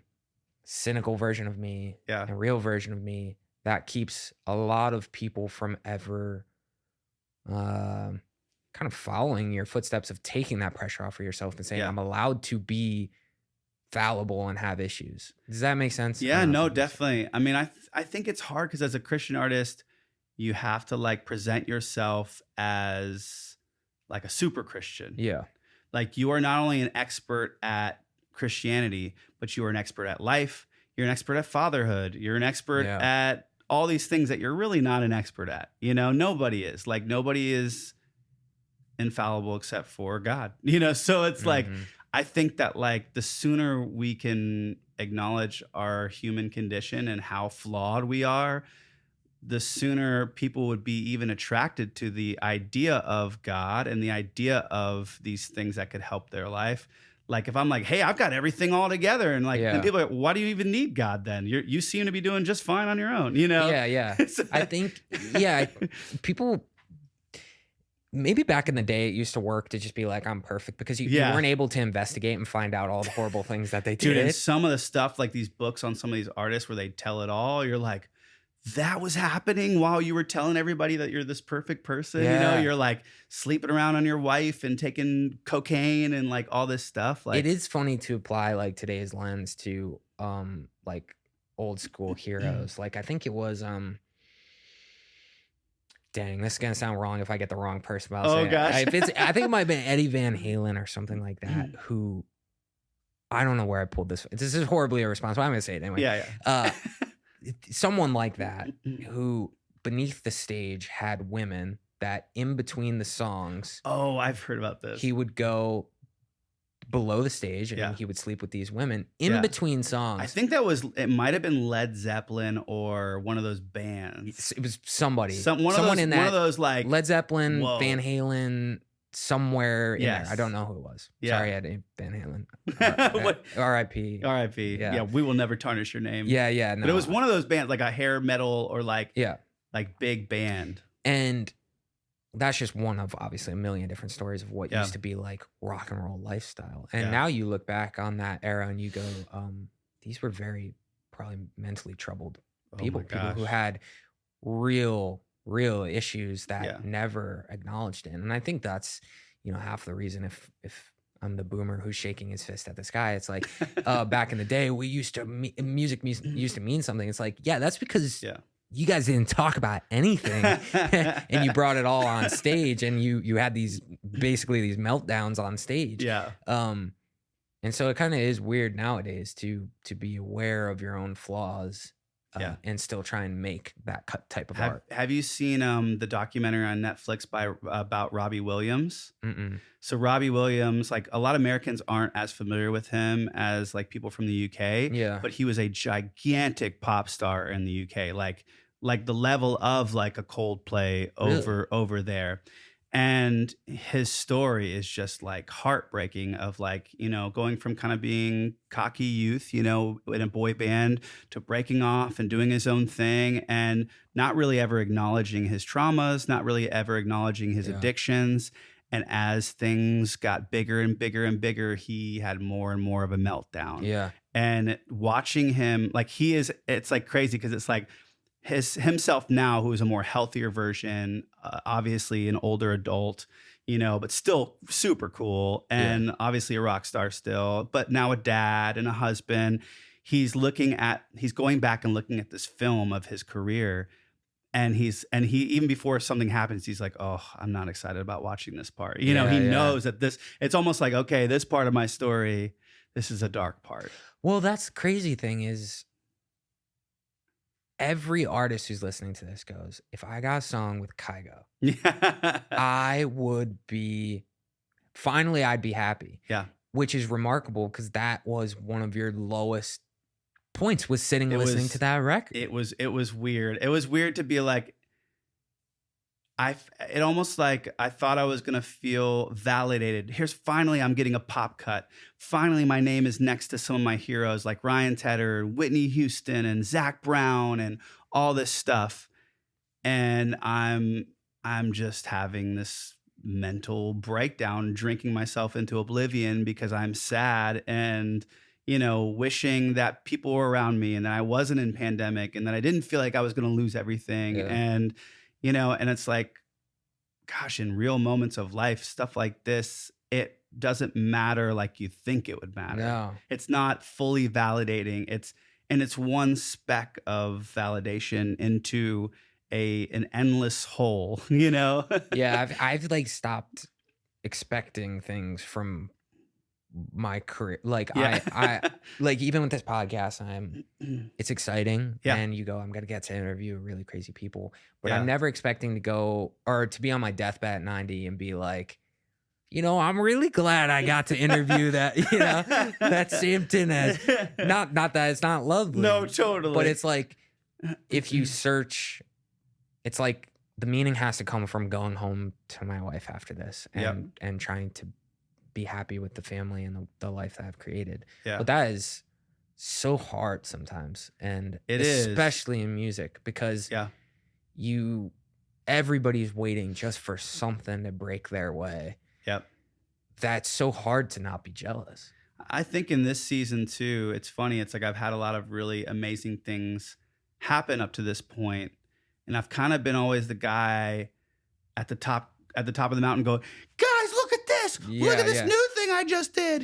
cynical version of me and real version of me that keeps a lot of people from ever kind of following your footsteps of taking that pressure off of yourself and saying, I'm allowed to be fallible and have issues. Does that make sense? Yeah, no, definitely. I mean, I think it's hard because as a Christian artist, you have to like present yourself as like a super Christian. Yeah. Like you are not only an expert at Christianity, but you are an expert at life. You're an expert at fatherhood. You're an expert at all these things that you're really not an expert at. You know, nobody is. Like nobody is infallible except for God. You know, so it's like, I think that like the sooner we can acknowledge our human condition and how flawed we are, the sooner people would be even attracted to the idea of God and the idea of these things that could help their life. Like if I'm like, hey, I've got everything all together, and like, and people are like, why do you even need God then? You seem to be doing just fine on your own, you know? Yeah. I think, people, maybe back in the day, it used to work to just be like, I'm perfect, because you weren't able to investigate and find out all the horrible things that they did. Dude, and some of the stuff, like these books on some of these artists where they tell it all, you're like, that was happening while you were telling everybody that you're this perfect person. You know, you're like sleeping around on your wife and taking cocaine and like all this stuff. Like, it is funny to apply like today's lens to like old school heroes. Like I think it was dang, this is gonna sound wrong if I get the wrong person. But I'll say gosh. I think it might have been Eddie Van Halen or something like that. Who, I don't know where I pulled this. This is horribly irresponsible. I'm gonna say it anyway. Someone like that who beneath the stage had women that in between the songs. Oh, I've heard about this. He would go below the stage and he would sleep with these women in between songs. I think it might have been Led Zeppelin or one of those bands. It was somebody. One of those like Led Zeppelin, Van Halen, somewhere in there. I don't know who it was. Sorry, Eddie Van Halen. R.I.P. R.I.P. Yeah, we will never tarnish your name. Yeah. No. But it was one of those bands, like a hair metal or like big band. And that's just one of obviously a million different stories of what used to be like rock and roll lifestyle. And now you look back on that era and you go, these were very probably mentally troubled people, people who had real issues that never acknowledged it. And I think that's, half the reason if I'm the boomer who's shaking his fist at the sky, it's like, back in the day, we used to, music used to mean something. It's like, that's because you guys didn't talk about anything and you brought it all on stage and you had these meltdowns on stage. And so it kind of is weird nowadays to be aware of your own flaws and still try and make that type of art. Have you seen the documentary on Netflix about Robbie Williams? Mm-mm. So Robbie Williams, like a lot of Americans aren't as familiar with him as like people from the UK. Yeah. But he was a gigantic pop star in the UK, like the level of like a Coldplay over there. And his story is just like heartbreaking of like, going from kind of being cocky youth, in a boy band to breaking off and doing his own thing and not really ever acknowledging his traumas, not really ever acknowledging his addictions. And as things got bigger and bigger and bigger, he had more and more of a meltdown. Yeah. And watching him, like it's like crazy because it's like, himself now, who is a more healthier version, obviously an older adult, but still super cool and obviously a rock star still, but now a dad and a husband. He's going back and looking at this film of his career, and he even before something happens, he's like, oh, I'm not excited about watching this part. He knows that it's almost like, okay, this part of my story, this is a dark part. Well, that's the crazy thing is, every artist who's listening to this goes, if I got a song with Kygo, I'd be happy. Yeah. Which is remarkable because that was one of your lowest points, was listening to that record. It was weird. It was weird to be like, it almost like I thought I was going to feel validated. Here's finally I'm getting a pop cut. Finally, my name is next to some of my heroes like Ryan Tedder, Whitney Houston, and Zach Brown, and all this stuff. And I'm just having this mental breakdown, drinking myself into oblivion because I'm sad and, wishing that people were around me and that I wasn't in pandemic and that I didn't feel like I was going to lose everything. Yeah. And, and it's like, gosh, in real moments of life, stuff like this, it doesn't matter like you think it would matter. No. It's not fully validating. It's one speck of validation into an endless hole, Yeah, I've like stopped expecting things from my career. Like I like even with this podcast, it's exciting. Yeah. And you go, I'm gonna get to interview really crazy people. But Yeah. I'm never expecting to go or to be on my deathbed at 90 and be like, I'm really glad I got to interview that, that Sam Tinnesz. Not that it's not lovely. No, totally. But it's like if you search, it's like the meaning has to come from going home to my wife after this and trying to be happy with the family and the life that I've created. Yeah. But that is so hard sometimes. And it is, especially in music, because everybody's waiting just for something to break their way. Yep. That's so hard to not be jealous. I think in this season too, it's funny. It's like I've had a lot of really amazing things happen up to this point, and I've kind of been always the guy at the top of the mountain going, guys, look at this. Look at this new thing I just did.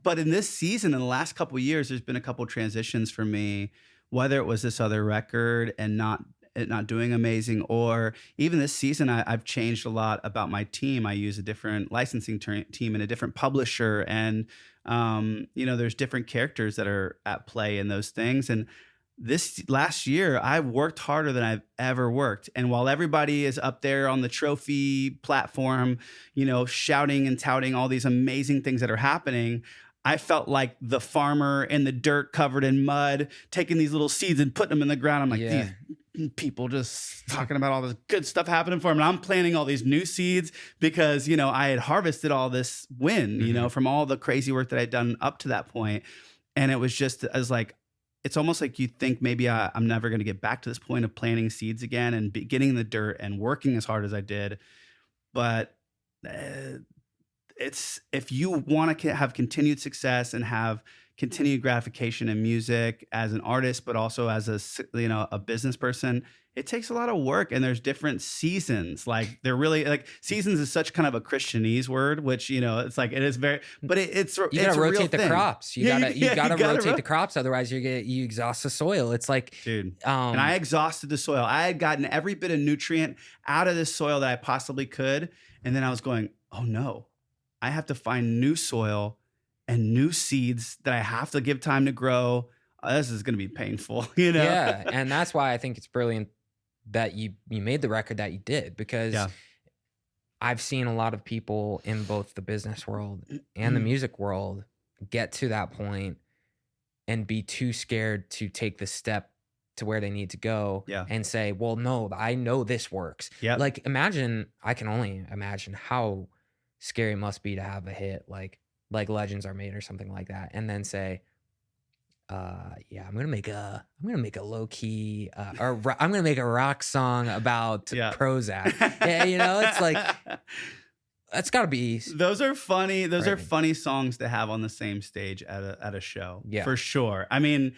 But in this season, in the last couple of years, there's been a couple of transitions for me, whether it was this other record and not doing amazing, or even this season, I've changed a lot about my team. I use a different licensing team and a different publisher. And, there's different characters that are at play in those things. And this last year, I worked harder than I've ever worked. And while everybody is up there on the trophy platform, shouting and touting all these amazing things that are happening, I felt like the farmer in the dirt covered in mud, taking these little seeds and putting them in the ground. I'm like, these people just talking about all this good stuff happening for them. And I'm planting all these new seeds because, I had harvested all this wind, from all the crazy work that I'd done up to that point. And it was just as like, it's almost like you think maybe I'm never going to get back to this point of planting seeds again and getting in the dirt and working as hard as I did. But it's, if you want to have continued success and have continued gratification in music as an artist, but also as a business person, it takes a lot of work, and there's different seasons. Like they're really like seasons is such kind of a Christianese word, which it's like it is very, but it's you gotta rotate the thing. crops. You gotta rotate the crops, otherwise you exhaust the soil. It's like, dude, and I exhausted the soil. I had gotten every bit of nutrient out of this soil that I possibly could, and then I was going, oh no, I have to find new soil and new seeds that I have to give time to grow. This is going to be painful, Yeah, and that's why I think it's brilliant that you made the record that you did, because I've seen a lot of people in both the business world and the music world get to that point and be too scared to take the step to where they need to go and say, well, no, I know this works. Yeah. Like I can only imagine how scary it must be to have a hit like Legends Are Made or something like that, and then say, I'm gonna make a low key I'm gonna make a rock song about Prozac. It's like that's gotta be. Those are funny. Those are funny songs to have on the same stage at a show. Yeah, for sure. I mean,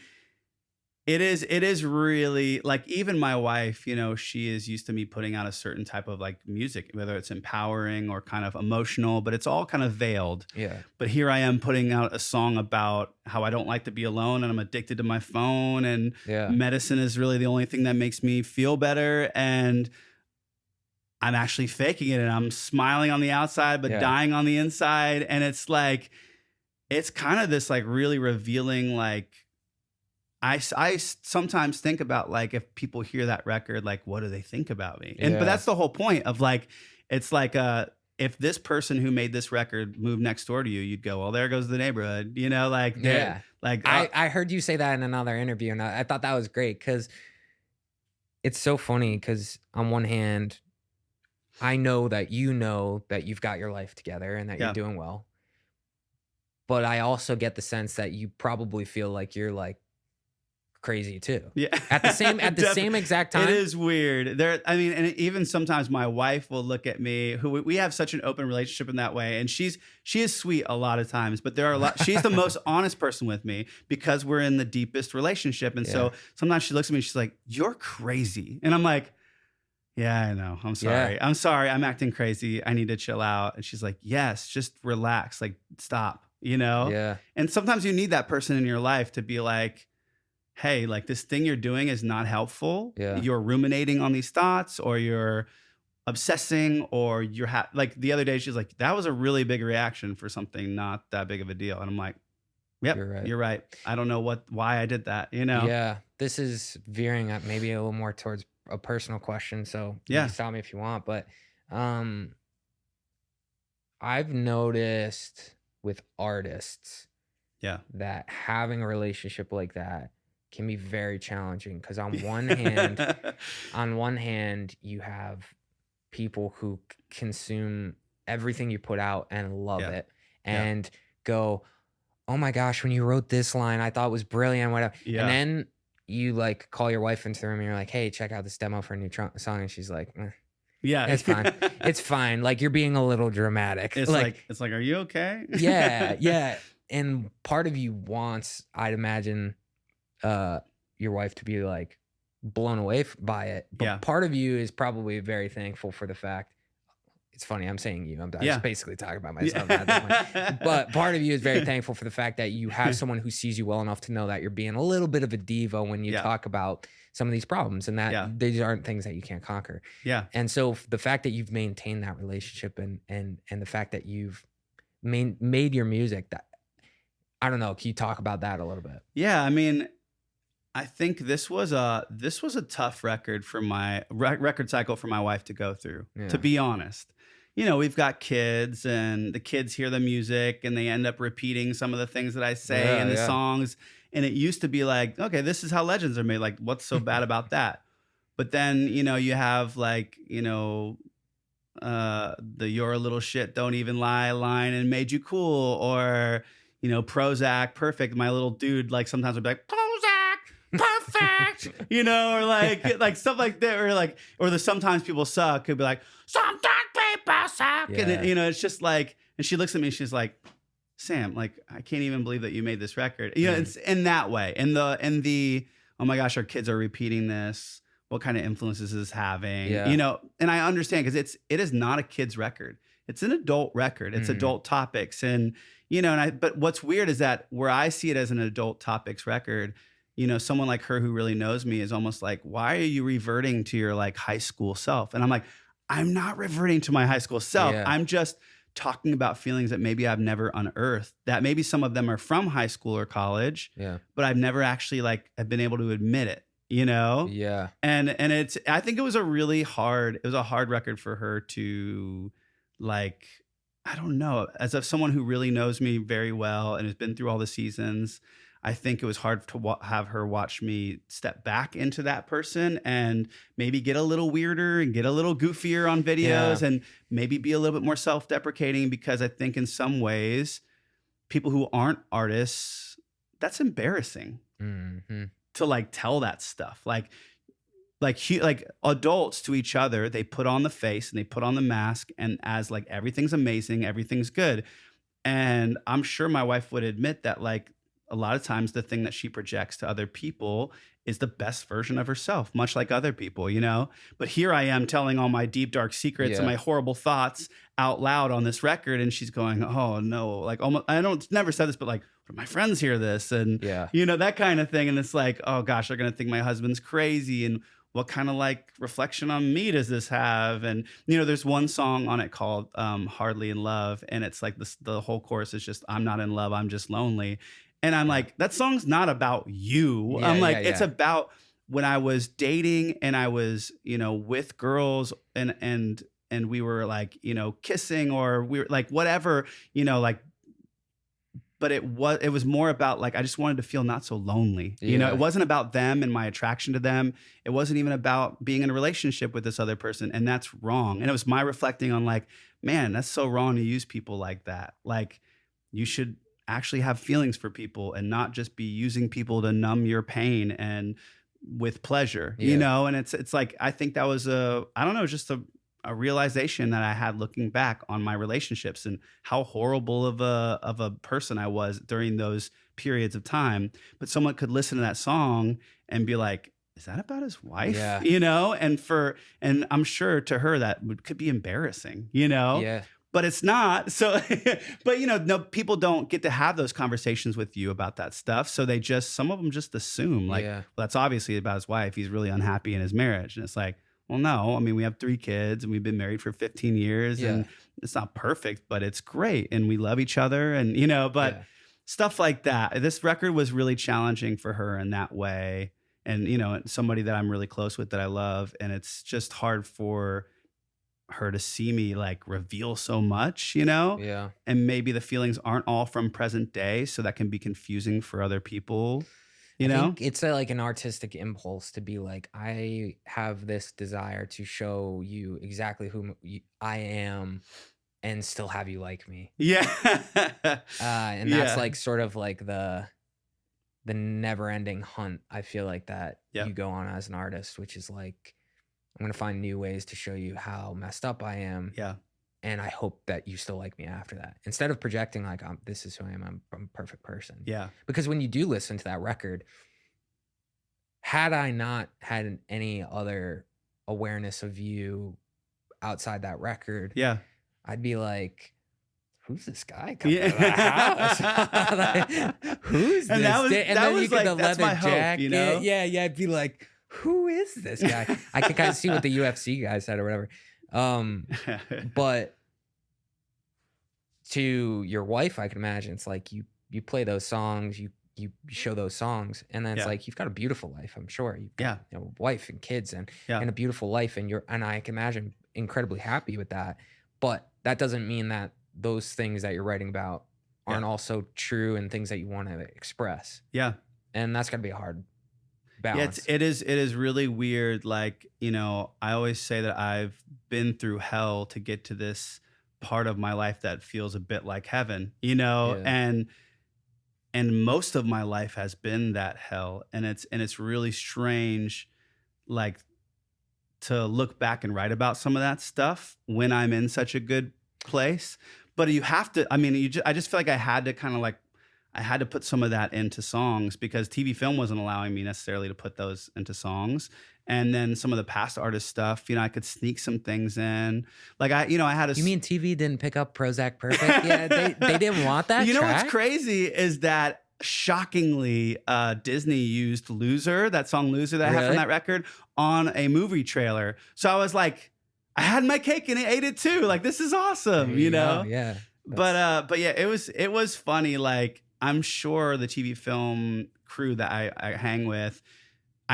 it is really like, even my wife, she is used to me putting out a certain type of like music, whether it's empowering or kind of emotional, but it's all kind of veiled. Yeah. But here I am putting out a song about how I don't like to be alone and I'm addicted to my phone, and medicine is really the only thing that makes me feel better. And I'm actually faking it, and I'm smiling on the outside, but dying on the inside. And it's like, it's kind of this like really revealing, like, I sometimes think about like, if people hear that record, like, what do they think about me? But that's the whole point of like, it's like, if this person who made this record moved next door to you, you'd go, well, there goes the neighborhood, like, I heard you say that in another interview, and I thought that was great, because it's so funny, because on one hand, I know that you've got your life together and that you're doing well. But I also get the sense that you probably feel like you're like crazy too. Yeah. At the same exact time. It is weird. And even sometimes my wife will look at me, who we have such an open relationship in that way. And she is sweet a lot of times, but she's the most honest person with me because we're in the deepest relationship. And so sometimes she looks at me and she's like, "You're crazy." And I'm like, "Yeah, I know. I'm sorry. Yeah. I'm sorry. I'm acting crazy. I need to chill out." And she's like, "Yes, just relax. Like, stop, Yeah. And sometimes you need that person in your life to be like, "Hey, like this thing you're doing is not helpful. Yeah. You're ruminating on these thoughts, or you're obsessing, or you're like the other day she's like, that was a really big reaction for something not that big of a deal." And I'm like, "Yep, you're right. I don't know why I did that, Yeah. This is veering up maybe a little more towards a personal question. So you can stop me if you want, but I've noticed with artists that having a relationship like that can be very challenging because on one hand you have people who consume everything you put out and love it and go, "Oh my gosh, when you wrote this line I thought it was brilliant," whatever. And then you like call your wife into the room and you're like, "Hey, check out this demo for a new song," and she's like, "It's fine. It's fine. Like you're being a little dramatic." It's like, "Are you okay?" Yeah. And part of you wants, I'd imagine, your wife to be like blown away by it. But part of you is probably very thankful for the fact. It's funny, I'm saying you. I'm just basically talking about myself at this point. But part of you is very thankful for the fact that you have someone who sees you well enough to know that you're being a little bit of a diva when you talk about some of these problems and that these aren't things that you can't conquer. Yeah. And so the fact that you've maintained that relationship and the fact that you've made your music, that I don't know, can you talk about that a little bit? Yeah, I mean, I think this was a tough record for my record cycle for my wife to go through, to be honest. We've got kids and the kids hear the music and they end up repeating some of the things that I say in the songs. And it used to be like, okay, this is how legends are made. Like, what's so bad about that? But then, you have like, the "you're a little shit, don't even lie" line and "made you cool," or, Prozac, perfect. My little dude, like sometimes would be like, "Prozac, perfect," or like stuff like that. Or the "sometimes people suck" could be like, "Sometimes people suck." Yeah. And it's just like, and she looks at me and she's like, "Sam, like, I can't even believe that you made this record." It's in that way. And the, "Oh my gosh, our kids are repeating this. What kind of influences is this having?" And I understand because it is not a kid's record. It's an adult record. It's adult topics. And, but what's weird is that where I see it as an adult topics record, someone like her who really knows me is almost like, "Why are you reverting to your like high school self?" And I'm like, I'm not reverting to my high school self. Yeah. I'm just talking about feelings that maybe I've never unearthed, that maybe some of them are from high school or college, but I've never actually like have been able to admit it, Yeah. And I think it was a hard record for her to like, I don't know, as of someone who really knows me very well and has been through all the seasons, I think it was hard to have her watch me step back into that person and maybe get a little weirder and get a little goofier on videos and maybe be a little bit more self-deprecating, because I think in some ways, people who aren't artists, that's embarrassing to like tell that stuff. Like adults to each other, they put on the face and they put on the mask, and as like everything's amazing, everything's good. And I'm sure my wife would admit that like a lot of times the thing that she projects to other people is the best version of herself, much like other people, But here I am telling all my deep, dark secrets and my horrible thoughts out loud on this record. And she's going, "Oh no," like almost, I don't never said this, but like, "What if my friends hear this?" And, that kind of thing. And it's like, oh gosh, they're going to think my husband's crazy. And what kind of like reflection on me does this have? And, there's one song on it called "Hardly in Love." And it's like the whole chorus is just, "I'm not in love, I'm just lonely." And I'm like, that song's not about you. I'm like, it's about when I was dating and I was, with girls and we were like, kissing, or we were like, whatever, like but it was more about like, I just wanted to feel not so lonely. You know, it wasn't about them and my attraction to them. It wasn't even about being in a relationship with this other person. And that's wrong. And it was my reflecting on like, man, that's so wrong to use people like that. Like, you should actually have feelings for people and not just be using people to numb your pain and with pleasure, you know? And it's like, I think that was just a realization that I had looking back on my relationships and how horrible of a person I was during those periods of time. But someone could listen to that song and be like, is that about his wife? Yeah. You know, and I'm sure to her that could be embarrassing, you know? Yeah. But it's not. So, but you know, no, people don't get to have those conversations with you about that stuff. So some of them just assume like, well, that's obviously about his wife. He's really unhappy in his marriage. And it's like, well, no, I mean, we have 3 kids and we've been married for 15 years and it's not perfect, but it's great. And we love each other and, you know, but stuff like that. This record was really challenging for her in that way. And, you know, somebody that I'm really close with that I love. And it's just hard for her to see me like reveal so much, you know? Yeah. And maybe the feelings aren't all from present day. So that can be confusing for other people. You know, think it's like an artistic impulse to be like, I have this desire to show you exactly who I am and still have you like me. Yeah. And that's like sort of like the never ending hunt. I feel like that you go on as an artist, which is like, I'm going to find new ways to show you how messed up I am. Yeah. And I hope that you still like me after that. Instead of projecting like, this is who I am, I'm a perfect person. Yeah. Because when you do listen to that record, had I not had any other awareness of you outside that record, I'd be like, who's this guy coming out of the house? Like, who's and this? And then you get the leather jacket. You know? Yeah. I'd be like, who is this guy? I can kind of see what the UFC guy said or whatever. But to your wife, I can imagine it's like you play those songs, you show those songs, and then it's like you've got a beautiful life. I'm sure you've got a wife and kids and a beautiful life, and I can imagine incredibly happy with that. But that doesn't mean that those things that you're writing about aren't also true and things that you want to express. Yeah, and that's gotta be a hard balance. Yeah, it is really weird. Like, you know, I always say that I've been through hell to get to this part of my life that feels a bit like heaven, you know, and most of my life has been that hell. And it's really strange, like, to look back and write about some of that stuff when I'm in such a good place. But you have to, I mean, I just feel like I had to kind of like, I had to put some of that into songs because TV film wasn't allowing me necessarily to put those into songs. And then some of the past artist stuff, you know, I could sneak some things in. Like I had a... You mean TV didn't pick up Prozac Perfect? Yeah, they didn't want that. You know track? What's crazy is that shockingly, Disney used Loser, that song Loser that I have from that record, on a movie trailer. So I was like, I had my cake and I ate it too. Like, this is awesome, you know? Yeah. But yeah, it was funny. Like, I'm sure the TV film crew that I hang with,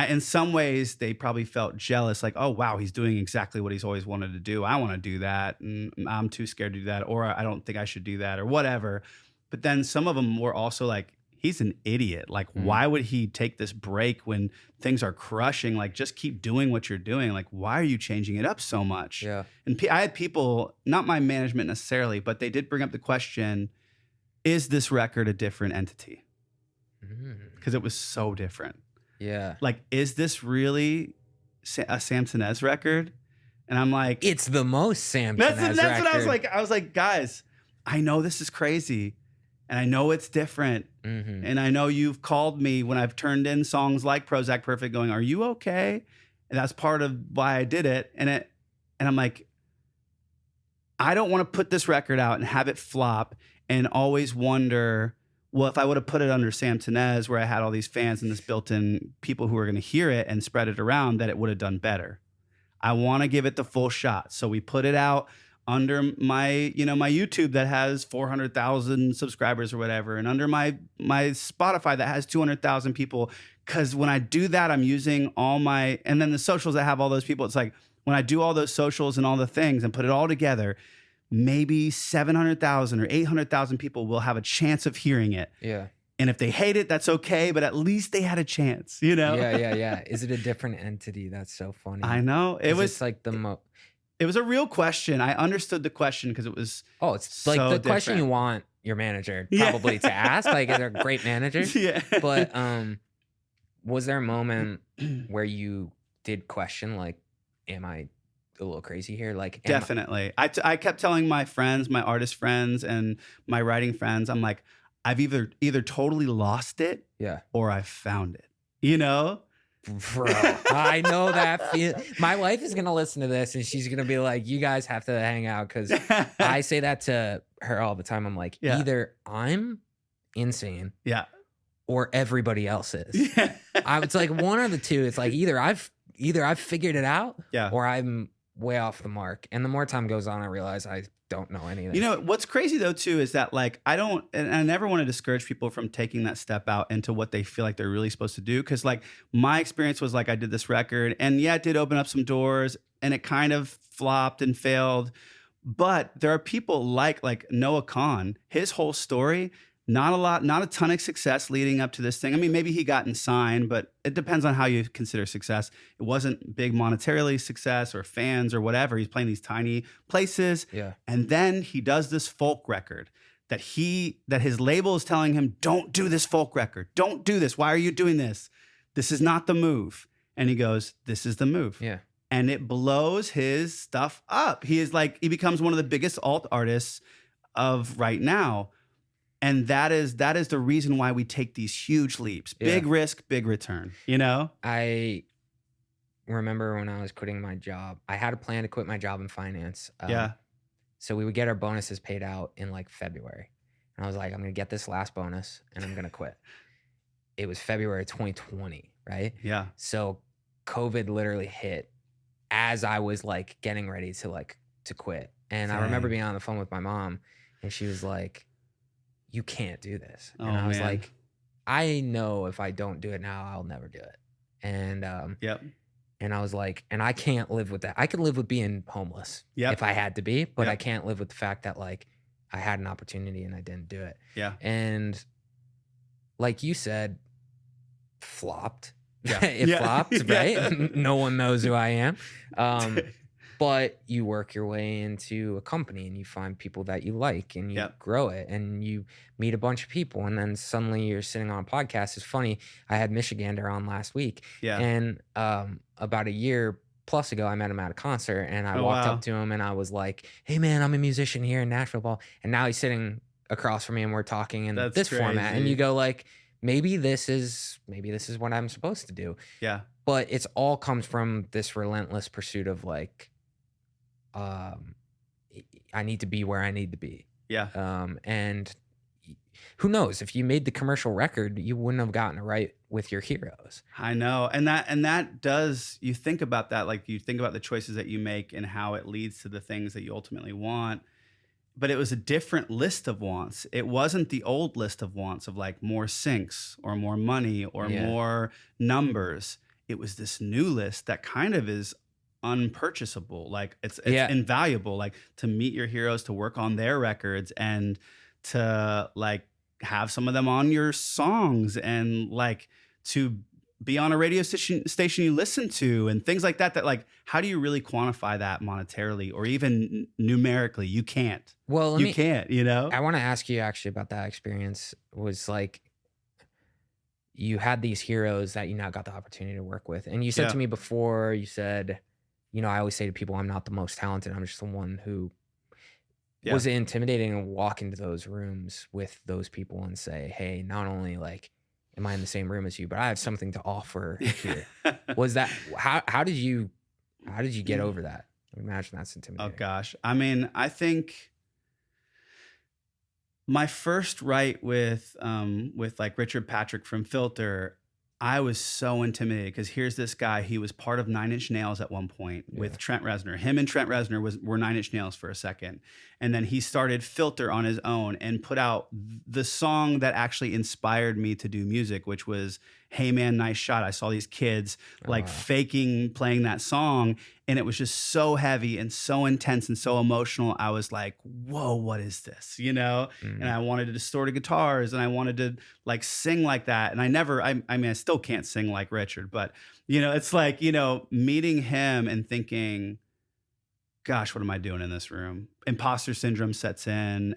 in some ways, they probably felt jealous. Like, oh, wow, he's doing exactly what he's always wanted to do. I want to do that. And I'm too scared to do that. Or I don't think I should do that or whatever. But then some of them were also like, he's an idiot. Like, why would he take this break when things are crushing? Like, just keep doing what you're doing. Like, why are you changing it up so much? Yeah. And I had people, not my management necessarily, but they did bring up the question, is this record a different entity? Because it was so different. Yeah. Like, is this really a Sam Tinnesz record? And I'm like, it's the most Sam Tinnesz record. That's what I was like. I was like, guys, I know this is crazy. And I know it's different. And I know you've called me when I've turned in songs like Prozac Perfect going, are you okay? And that's part of why I did it. And I'm like, I don't want to put this record out and have it flop and always wonder, well, if I would have put it under Sam Tinnesz, where I had all these fans and this built-in people who were going to hear it and spread it around, that it would have done better. I want to give it the full shot. So we put it out under my YouTube that has 400,000 subscribers or whatever, and under my Spotify that has 200,000 people. Because when I do that, I'm using all my, and then the socials that have all those people. It's like when I do all those socials and all the things and put it all together, maybe 700,000 or 800,000 people will have a chance of hearing it. Yeah. And if they hate it, that's okay, but at least they had a chance, you know? Yeah. Is it a different entity? That's so funny. I know. It's like it was a real question. I understood the question because it was it's like the question you want your manager probably to ask. Like, they're great managers. Yeah. But was there a moment where you did question, like, am I a little crazy here? Like, definitely. I kept telling my friends, my artist friends and my writing friends, I'm like, I've either totally lost it or I've found it, you know? Bro, I know that feel. My wife is going to listen to this and she's going to be like, you guys have to hang out, because I say that to her all the time. I'm like, either I'm insane or everybody else is. It's like one of the two. It's like either I've figured it out or I'm way off the mark. And the more time goes on, I realize I don't know anything. You know, what's crazy though too is that, like, and I never want to discourage people from taking that step out into what they feel like they're really supposed to do. Cause like my experience was like, I did this record and it did open up some doors and it kind of flopped and failed. But there are people like Noah Kahan, his whole story, not a ton of success leading up to this thing. I mean, maybe he gotten signed, but it depends on how you consider success. It wasn't big monetarily success or fans or whatever. He's playing these tiny places. Yeah. And then he does this folk record that his label is telling him, don't do this folk record. Don't do this. Why are you doing this? This is not the move. And he goes, this is the move. Yeah. And it blows his stuff up. He becomes one of the biggest alt artists of right now. And that is the reason why we take these huge leaps. Big risk, big return, you know? I remember when I was quitting my job, I had a plan to quit my job in finance. So we would get our bonuses paid out in like February. And I was like, I'm going to get this last bonus and I'm going to quit. It was February 2020, right? Yeah. So COVID literally hit as I was like getting ready to quit. And I remember being on the phone with my mom and she was like, you can't do this. And I was like, I know if I don't do it now, I'll never do it. And and I was like, and I can't live with that. I could live with being homeless if I had to be, but I can't live with the fact that like I had an opportunity and I didn't do it. Yeah. And like you said, flopped. Yeah. It flopped, right? No one knows who I am. But you work your way into a company and you find people that you like and you grow it and you meet a bunch of people and then suddenly you're sitting on a podcast. It's funny. I had Michigander on last week and about a year plus ago, I met him at a concert and I walked up to him and I was like, hey man, I'm a musician here in Nashville. And now he's sitting across from me and we're talking in this format. And you go like, maybe this is what I'm supposed to do. Yeah. But it's all comes from this relentless pursuit of like, I need to be where I need to be. Yeah. And who knows, if you made the commercial record, you wouldn't have gotten it right with your heroes. I know. And that does, you think about that, like you think about the choices that you make and how it leads to the things that you ultimately want. But it was a different list of wants. It wasn't the old list of wants of like more syncs or more money or more numbers. It was this new list that kind of is unpurchasable. Like it's invaluable, like to meet your heroes, to work on their records and to like have some of them on your songs and like to be on a radio station you listen to and things like that like, how do you really quantify that monetarily or even numerically? You can't. Well, can't, you know? I want to ask you actually about that experience. Was like, you had these heroes that you now got the opportunity to work with. And you said to me before, you said, you know, I always say to people, I'm not the most talented. I'm just the one who was it intimidating to walk into those rooms with those people and say, hey, not only like, am I in the same room as you, but I have something to offer here. Was that, how did you get over that? I imagine that's intimidating. Oh gosh. I mean, I think my first write with like Richard Patrick from Filter, I was so intimidated because here's this guy. He was part of 9 Inch Nails at one point with Trent Reznor. Him and Trent Reznor were 9 Inch Nails for a second. And then he started Filter on his own and put out the song that actually inspired me to do music, which was Hey Man, Nice Shot. I saw these kids like faking playing that song, and it was just so heavy and so intense and so emotional. I was like, whoa, what is this? You know? And I wanted to distorted guitars, and I wanted to like sing like that. And I mean, I still can't sing like Richard, but you know, it's like, you know, meeting him and thinking, gosh, what am I doing in this room? Imposter syndrome sets in,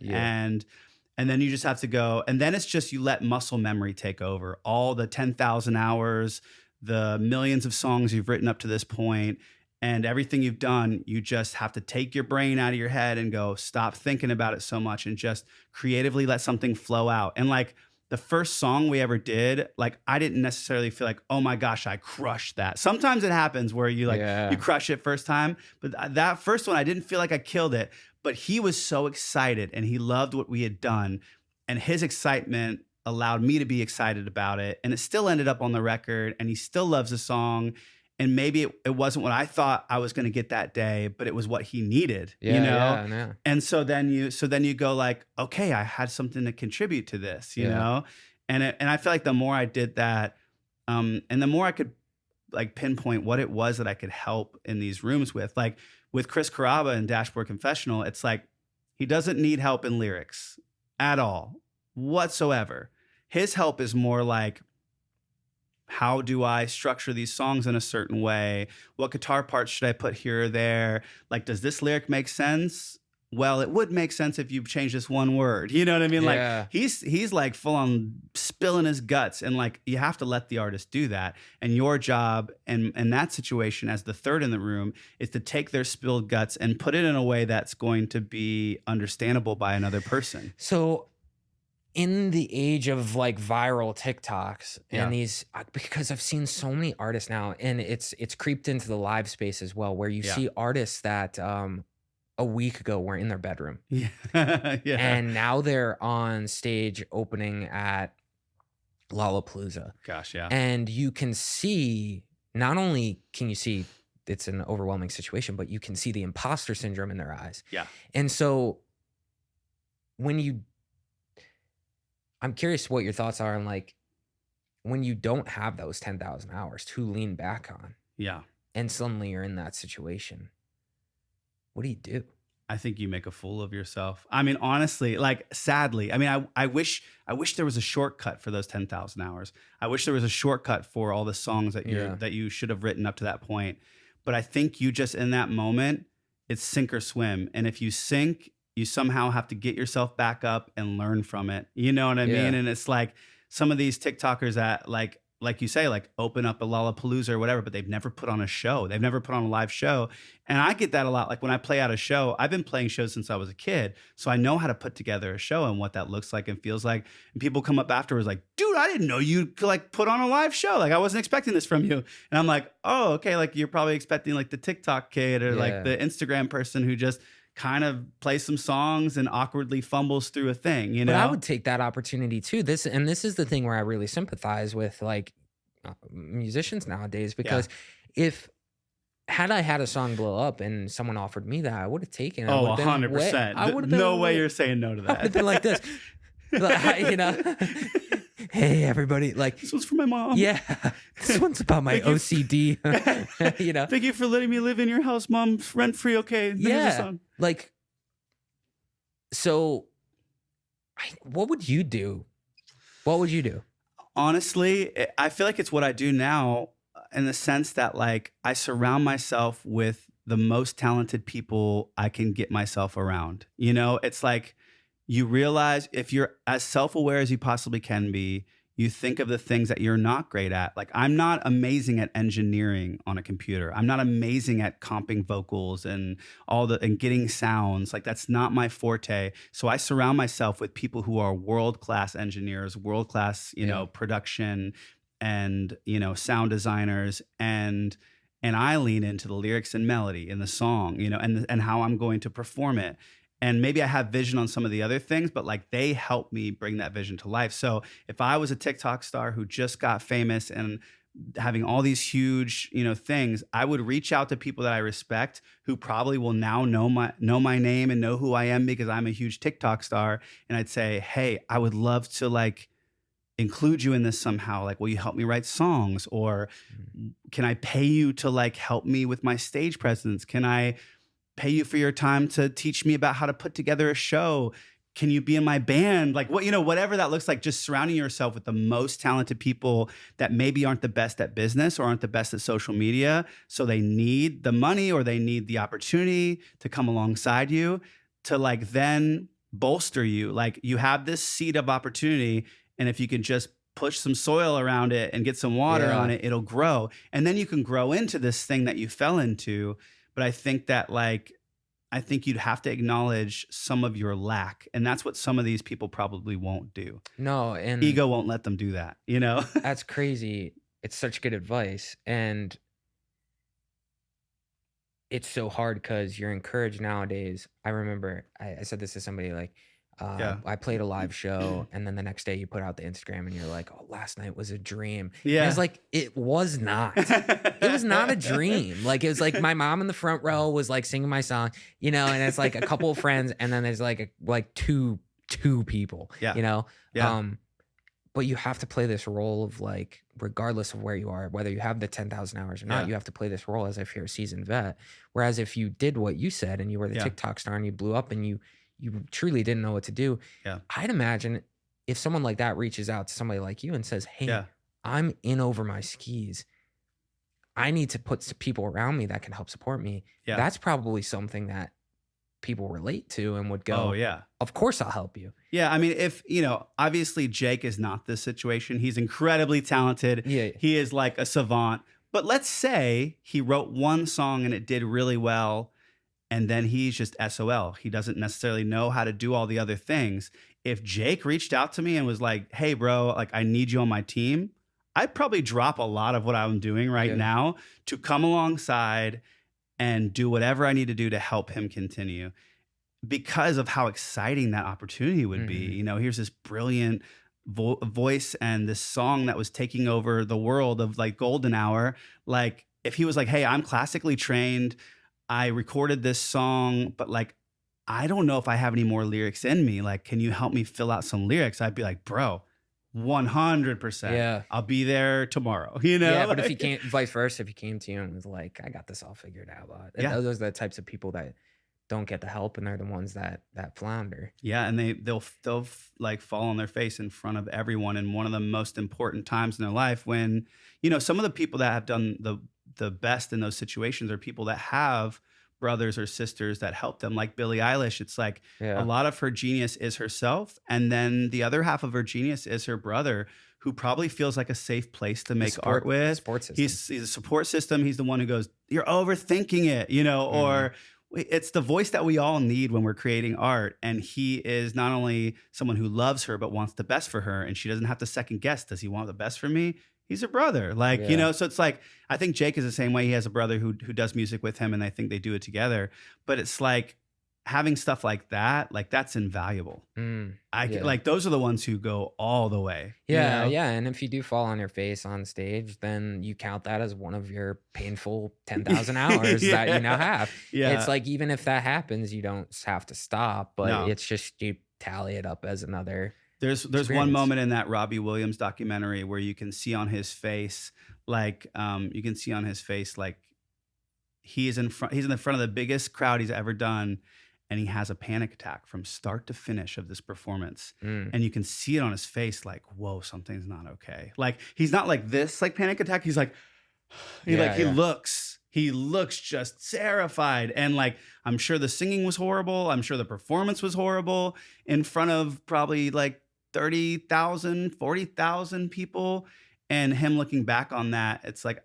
and then you just have to go. And then it's just, you let muscle memory take over. All the 10,000 hours, the millions of songs you've written up to this point, and everything you've done, you just have to take your brain out of your head and go, stop thinking about it so much and just creatively let something flow out. And like the first song we ever did, like I didn't necessarily feel like, oh my gosh, I crushed that. Sometimes it happens where you like, you crush it first time. But that first one, I didn't feel like I killed it. But he was so excited and he loved what we had done. And his excitement allowed me to be excited about it. And it still ended up on the record, and he still loves the song. And maybe it wasn't what I thought I was going to get that day, but it was what he needed, you know? Yeah. And so then you go like, okay, I had something to contribute to this, you know? And I feel like the more I did that, and the more I could like pinpoint what it was that I could help in these rooms with, like with Chris Carrabba and Dashboard Confessional, it's like, he doesn't need help in lyrics at all, whatsoever. His help is more like, how do I structure these songs in a certain way? What guitar parts should I put here or there? Like, does this lyric make sense? Well, it would make sense if you change this one word. You know what I mean? Like he's like full on spilling his guts, and like you have to let the artist do that. And your job in that situation as the third in the room is to take their spilled guts and put it in a way that's going to be understandable by another person. So in the age of like viral TikToks and these, because I've seen so many artists now, and it's creeped into the live space as well, where you see artists that a week ago were in their bedroom. And now they're on stage opening at Lollapalooza. Gosh, yeah. And you can see, not only can you see it's an overwhelming situation, but you can see the imposter syndrome in their eyes. Yeah. And so I'm curious what your thoughts are on like when you don't have those 10,000 hours to lean back on. Yeah. And suddenly you're in that situation. What do you do? I think you make a fool of yourself. I mean, honestly, like sadly, I mean, I wish there was a shortcut for those 10,000 hours. I wish there was a shortcut for all the songs that you should have written up to that point. But I think you just, in that moment, it's sink or swim. And if you sink, you somehow have to get yourself back up and learn from it. You know what I mean? And it's like some of these TikTokers that like you say, like open up a Lollapalooza or whatever, but they've never put on a show. They've never put on a live show. And I get that a lot. Like when I play out a show, I've been playing shows since I was a kid. So I know how to put together a show and what that looks like and feels like. And people come up afterwards like, dude, I didn't know you could like put on a live show. Like I wasn't expecting this from you. And I'm like, oh, okay. Like you're probably expecting like the TikTok kid or like the Instagram person who just kind of plays some songs and awkwardly fumbles through a thing, you know? But I would take that opportunity too. This is the thing where I really sympathize with like musicians nowadays, because had I had a song blow up and someone offered me that, I would have taken it. Oh, 100%. No way you're saying no to that. I would have been like this. You know, hey everybody, like this one's for my mom. Yeah, this one's about my OCD. You know, thank you for letting me live in your house, Mom, rent free. Okay, here's a song. Like, so, what would you do? What would you do? Honestly, I feel like it's what I do now, in the sense that like I surround myself with the most talented people I can get myself around. You know, it's like you realize if you're as self-aware as you possibly can be, you think of the things that you're not great at. Like I'm not amazing at engineering on a computer. I'm not amazing at comping vocals and and getting sounds. Like that's not my forte. So I surround myself with people who are world-class engineers, world-class, you know, production and, you know, sound designers, and I lean into the lyrics and melody in the song, you know, and how I'm going to perform it. And maybe I have vision on some of the other things, but like they help me bring that vision to life. So if I was a TikTok star who just got famous and having all these huge, you know, things, I would reach out to people that I respect who probably will now know my name and know who I am because I'm a huge TikTok star. And I'd say, hey, I would love to like include you in this somehow? Like, will you help me write songs? Or can I pay you to like help me with my stage presence? Can I pay you for your time to teach me about how to put together a show? Can you be in my band? Like, what, whatever that looks like, just surrounding yourself with the most talented people that maybe aren't the best at business or aren't the best at social media. So they need the money or they need the opportunity to come alongside you to like then bolster you. Like, you have this seed of opportunity. And if you can just push some soil around it and get some water on it, it'll grow. And then you can grow into this thing that you fell into. But I think that I think you'd have to acknowledge some of your lack. And that's what some of these people probably won't do. No, and ego won't let them do that, That's crazy. It's such good advice. And it's so hard because you're encouraged nowadays. I remember I said this to somebody like, I played a live show and then the next day you put out the Instagram and you're like, oh, last night was a dream. Yeah. And it's like, it was not. It was not a dream. Like, it was like my mom in the front row was like singing my song, and it's like a couple of friends and then there's like two people, Yeah. But you have to play this role of like, regardless of where you are, whether you have the 10,000 hours or not, you have to play this role as if you're a seasoned vet. Whereas if you did what you said and you were the TikTok star and you blew up and you truly didn't know what to do. Yeah. I'd imagine if someone like that reaches out to somebody like you and says, hey, I'm in over my skis. I need to put some people around me that can help support me. Yeah. That's probably something that people relate to and would go, oh, yeah. Of course I'll help you. Yeah. I mean, if, obviously Jake is not this situation. He's incredibly talented. Yeah. He is like a savant. But let's say he wrote one song and it did really well. And then he's just SOL. He doesn't necessarily know how to do all the other things. If Jake reached out to me and was like, hey, bro, like, I need you on my team, I'd probably drop a lot of what I'm doing right now to come alongside and do whatever I need to do to help him continue, because of how exciting that opportunity would be. Here's this brilliant voice and this song that was taking over the world of like golden hour. Like, if he was like, hey, I'm classically trained, I recorded this song, but like, I don't know if I have any more lyrics in me. Like, can you help me fill out some lyrics? I'd be like, bro, 100%. Yeah. I'll be there tomorrow, Yeah, but like, if he can't, vice versa, if he came to you and was like, I got this all figured out. Those are the types of people that don't get the help and they're the ones that flounder. Yeah, and they'll like fall on their face in front of everyone in one of the most important times in their life, when, some of the people that have done the best in those situations are people that have brothers or sisters that help them, like Billie Eilish. It's like a lot of her genius is herself, and then the other half of her genius is her brother, who probably feels like a safe place to make art with. Support system. He's a support system. He's the one who goes, you're overthinking it, or it's the voice that we all need when we're creating art. And he is not only someone who loves her, but wants the best for her. And she doesn't have to second guess, does he want the best for me? He's a brother. Like, so it's like, I think Jake is the same way. He has a brother who does music with him, and I think they do it together. But it's like, having stuff like that, like, that's invaluable. Like, those are the ones who go all the way. Yeah. And if you do fall on your face on stage, then you count that as one of your painful 10,000 hours that you now have. Yeah. It's like, even if that happens, you don't have to stop, but it's just, you tally it up as another. There's one moment in that Robbie Williams documentary where you can see on his face, like, he's in the front of the biggest crowd he's ever done, and he has a panic attack from start to finish of this performance. And you can see it on his face, like, whoa, something's not okay. Like, he's not like this, like, panic attack. He's like, he looks just terrified. And like, I'm sure the singing was horrible. I'm sure the performance was horrible in front of probably like 30,000, 40,000 people. And him looking back on that, it's like,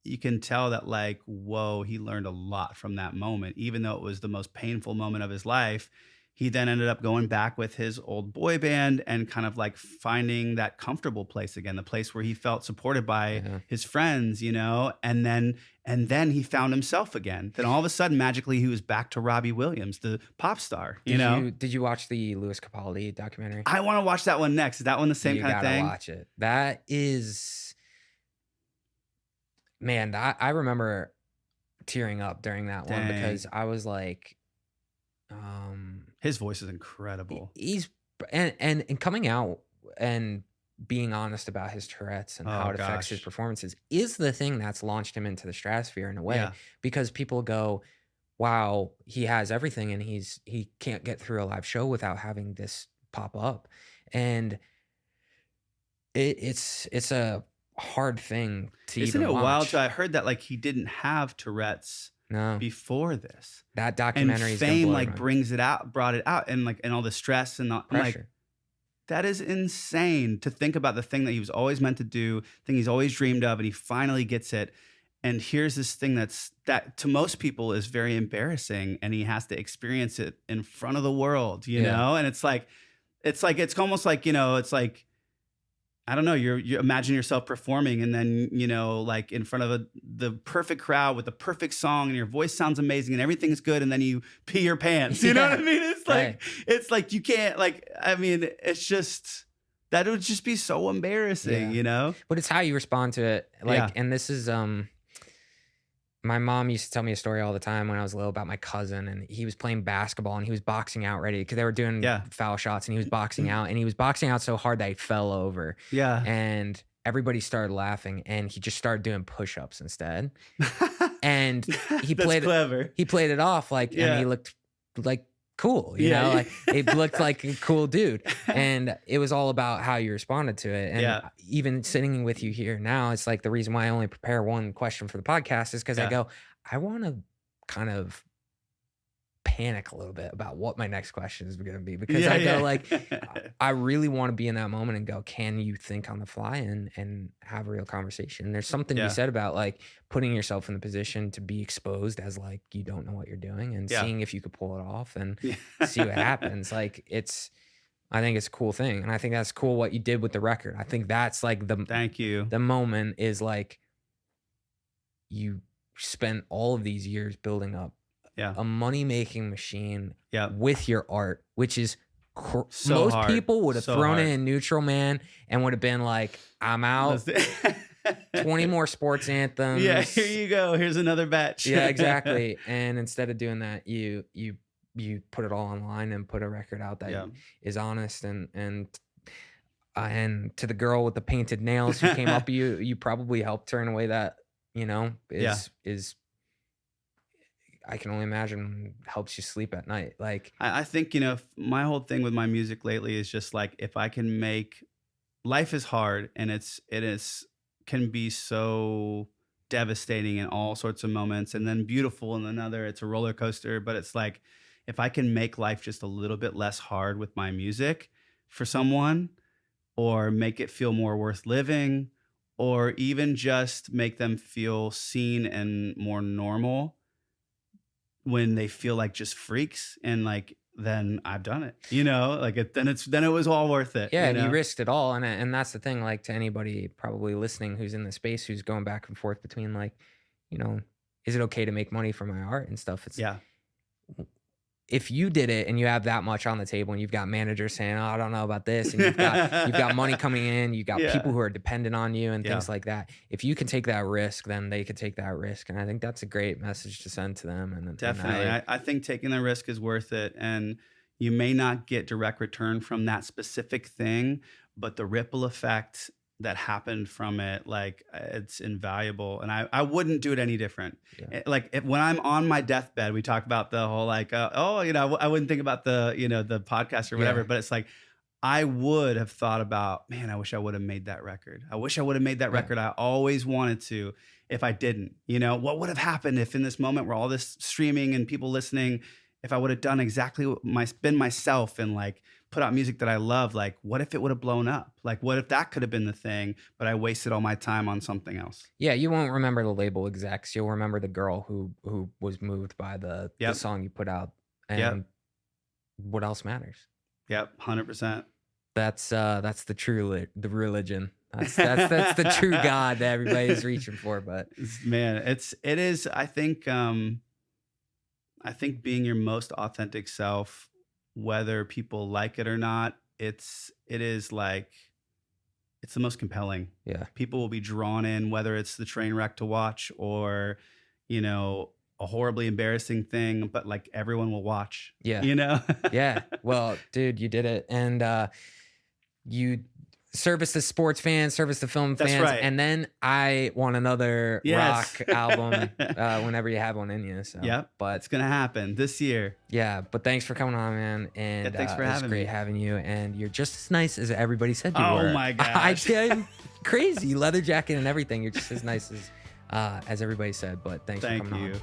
you can tell that, like, whoa, he learned a lot from that moment. Even though it was the most painful moment of his life, he then ended up going back with his old boy band and kind of like finding that comfortable place again, the place where he felt supported by his friends, and then he found himself again. Then all of a sudden, magically, he was back to Robbie Williams, the pop star. Did you watch the Louis Capaldi documentary? I want to watch that one next. Is that one the same kind of thing? You gotta watch it. That is, man, I remember tearing up during that one because I was like, his voice is incredible. He's and coming out and being honest about his Tourette's and how it affects his performances is the thing that's launched him into the stratosphere in a way, because people go, wow, he has everything and he can't get through a live show without having this pop up. And it's a hard thing to Isn't even it watch. wild? I heard that like he didn't have Tourette's before this. That documentary and fame like brought it out, and like and all the stress and the pressure. Like, that is insane to think about, the thing that he was always meant to do, thing he's always dreamed of, and he finally gets it. And here's this thing that to most people is very embarrassing, and he has to experience it in front of the world, you know? And it's almost like, you know, it's like, I don't know, you imagine yourself performing, and then, you know, like in front of the perfect crowd with the perfect song, and your voice sounds amazing and everything's good, and then you pee your pants. You know what I mean? It's like you can't, like, I mean, it's just, that would just be so embarrassing, you know? But it's how you respond to it. Like, and this is my mom used to tell me a story all the time when I was little about my cousin, and he was playing basketball and he was boxing out ready because they were doing foul shots, and he was boxing out, and he was boxing out so hard that he fell over. Yeah. And everybody started laughing, and he just started doing push-ups instead. And he played it off like, and he looked like cool, you know, like it looked like a cool dude. And it was all about how you responded to it. And even sitting with you here now, it's like the reason why I only prepare one question for the podcast is because I go, I want to kind of panic a little bit about what my next question is going to be, because I go like, I really want to be in that moment and go, can you think on the fly and have a real conversation? There's something you said about like putting yourself in the position to be exposed as like, you don't know what you're doing, and seeing if you could pull it off and see what happens. Like I think it's a cool thing. And I think that's cool what you did with the record. I think that's like the moment is like, you spent all of these years building up a money-making machine with your art, which is most people would have thrown it in neutral, man, and would have been like, I'm out. 20 more sports anthems. Yeah, here you go. Here's another batch. Yeah, exactly. And instead of doing that, you put it all online and put a record out that is honest. And to the girl with the painted nails who came up, you probably helped turn away that, you know, is I can only imagine helps you sleep at night. Like, I think, you know, my whole thing with my music lately is just like, if I can make, life is hard, and can be so devastating in all sorts of moments, and then beautiful in another. It's a roller coaster, but it's like, if I can make life just a little bit less hard with my music for someone, or make it feel more worth living, or even just make them feel seen and more normal when they feel like just freaks, and like, then I've done it, you know, like then it was all worth it. Yeah. You know? You risked it all. And that's the thing, like, to anybody probably listening who's in the space, who's going back and forth between like, you know, is it okay to make money from my art and stuff? It's if you did it and you have that much on the table, and you've got managers saying, oh, I don't know about this, and you've got money coming in, you've got people who are dependent on you and things like that. If you can take that risk, then they could take that risk. And I think that's a great message to send to them. And definitely, I think taking the risk is worth it. And you may not get direct return from that specific thing, but the ripple effect that happened from it, like, it's invaluable. And I wouldn't do it any different. Like, when I'm on my deathbed, we talk about the whole like, you know, I wouldn't think about the, you know, the podcast or whatever, but it's like, I would have thought about, man, I wish I would have made that record. I wish I would have made that record. I always wanted to. If I didn't, you know, what would have happened if in this moment where all this streaming and people listening, if I would have done exactly been myself and like put out music that I love, like, what if it would have blown up? Like, what if that could have been the thing, but I wasted all my time on something else? Yeah, you won't remember the label execs. You'll remember the girl who was moved by the song you put out. And what else matters? Yep, 100%. That's the true the religion. That's the true God that everybody's reaching for. But man, it is. I think being your most authentic self, whether people like it or not, it is like, it's the most compelling. Yeah. People will be drawn in, whether it's the train wreck to watch or, you know, a horribly embarrassing thing, but like, everyone will watch. Yeah. You know? Yeah. Well, dude, you did it. And service to sports fans, service to film That's fans, right. and then I want another Yes. rock album whenever you have one in you. So. Yep, But it's gonna happen this year. yeah, but thanks for coming on, man. And Yeah, thanks for it was having great me. having you. And you're just as nice as everybody said you Oh were. my gosh. Crazy leather jacket and everything. You're just as nice as everybody said. But thanks for Thank coming you. on.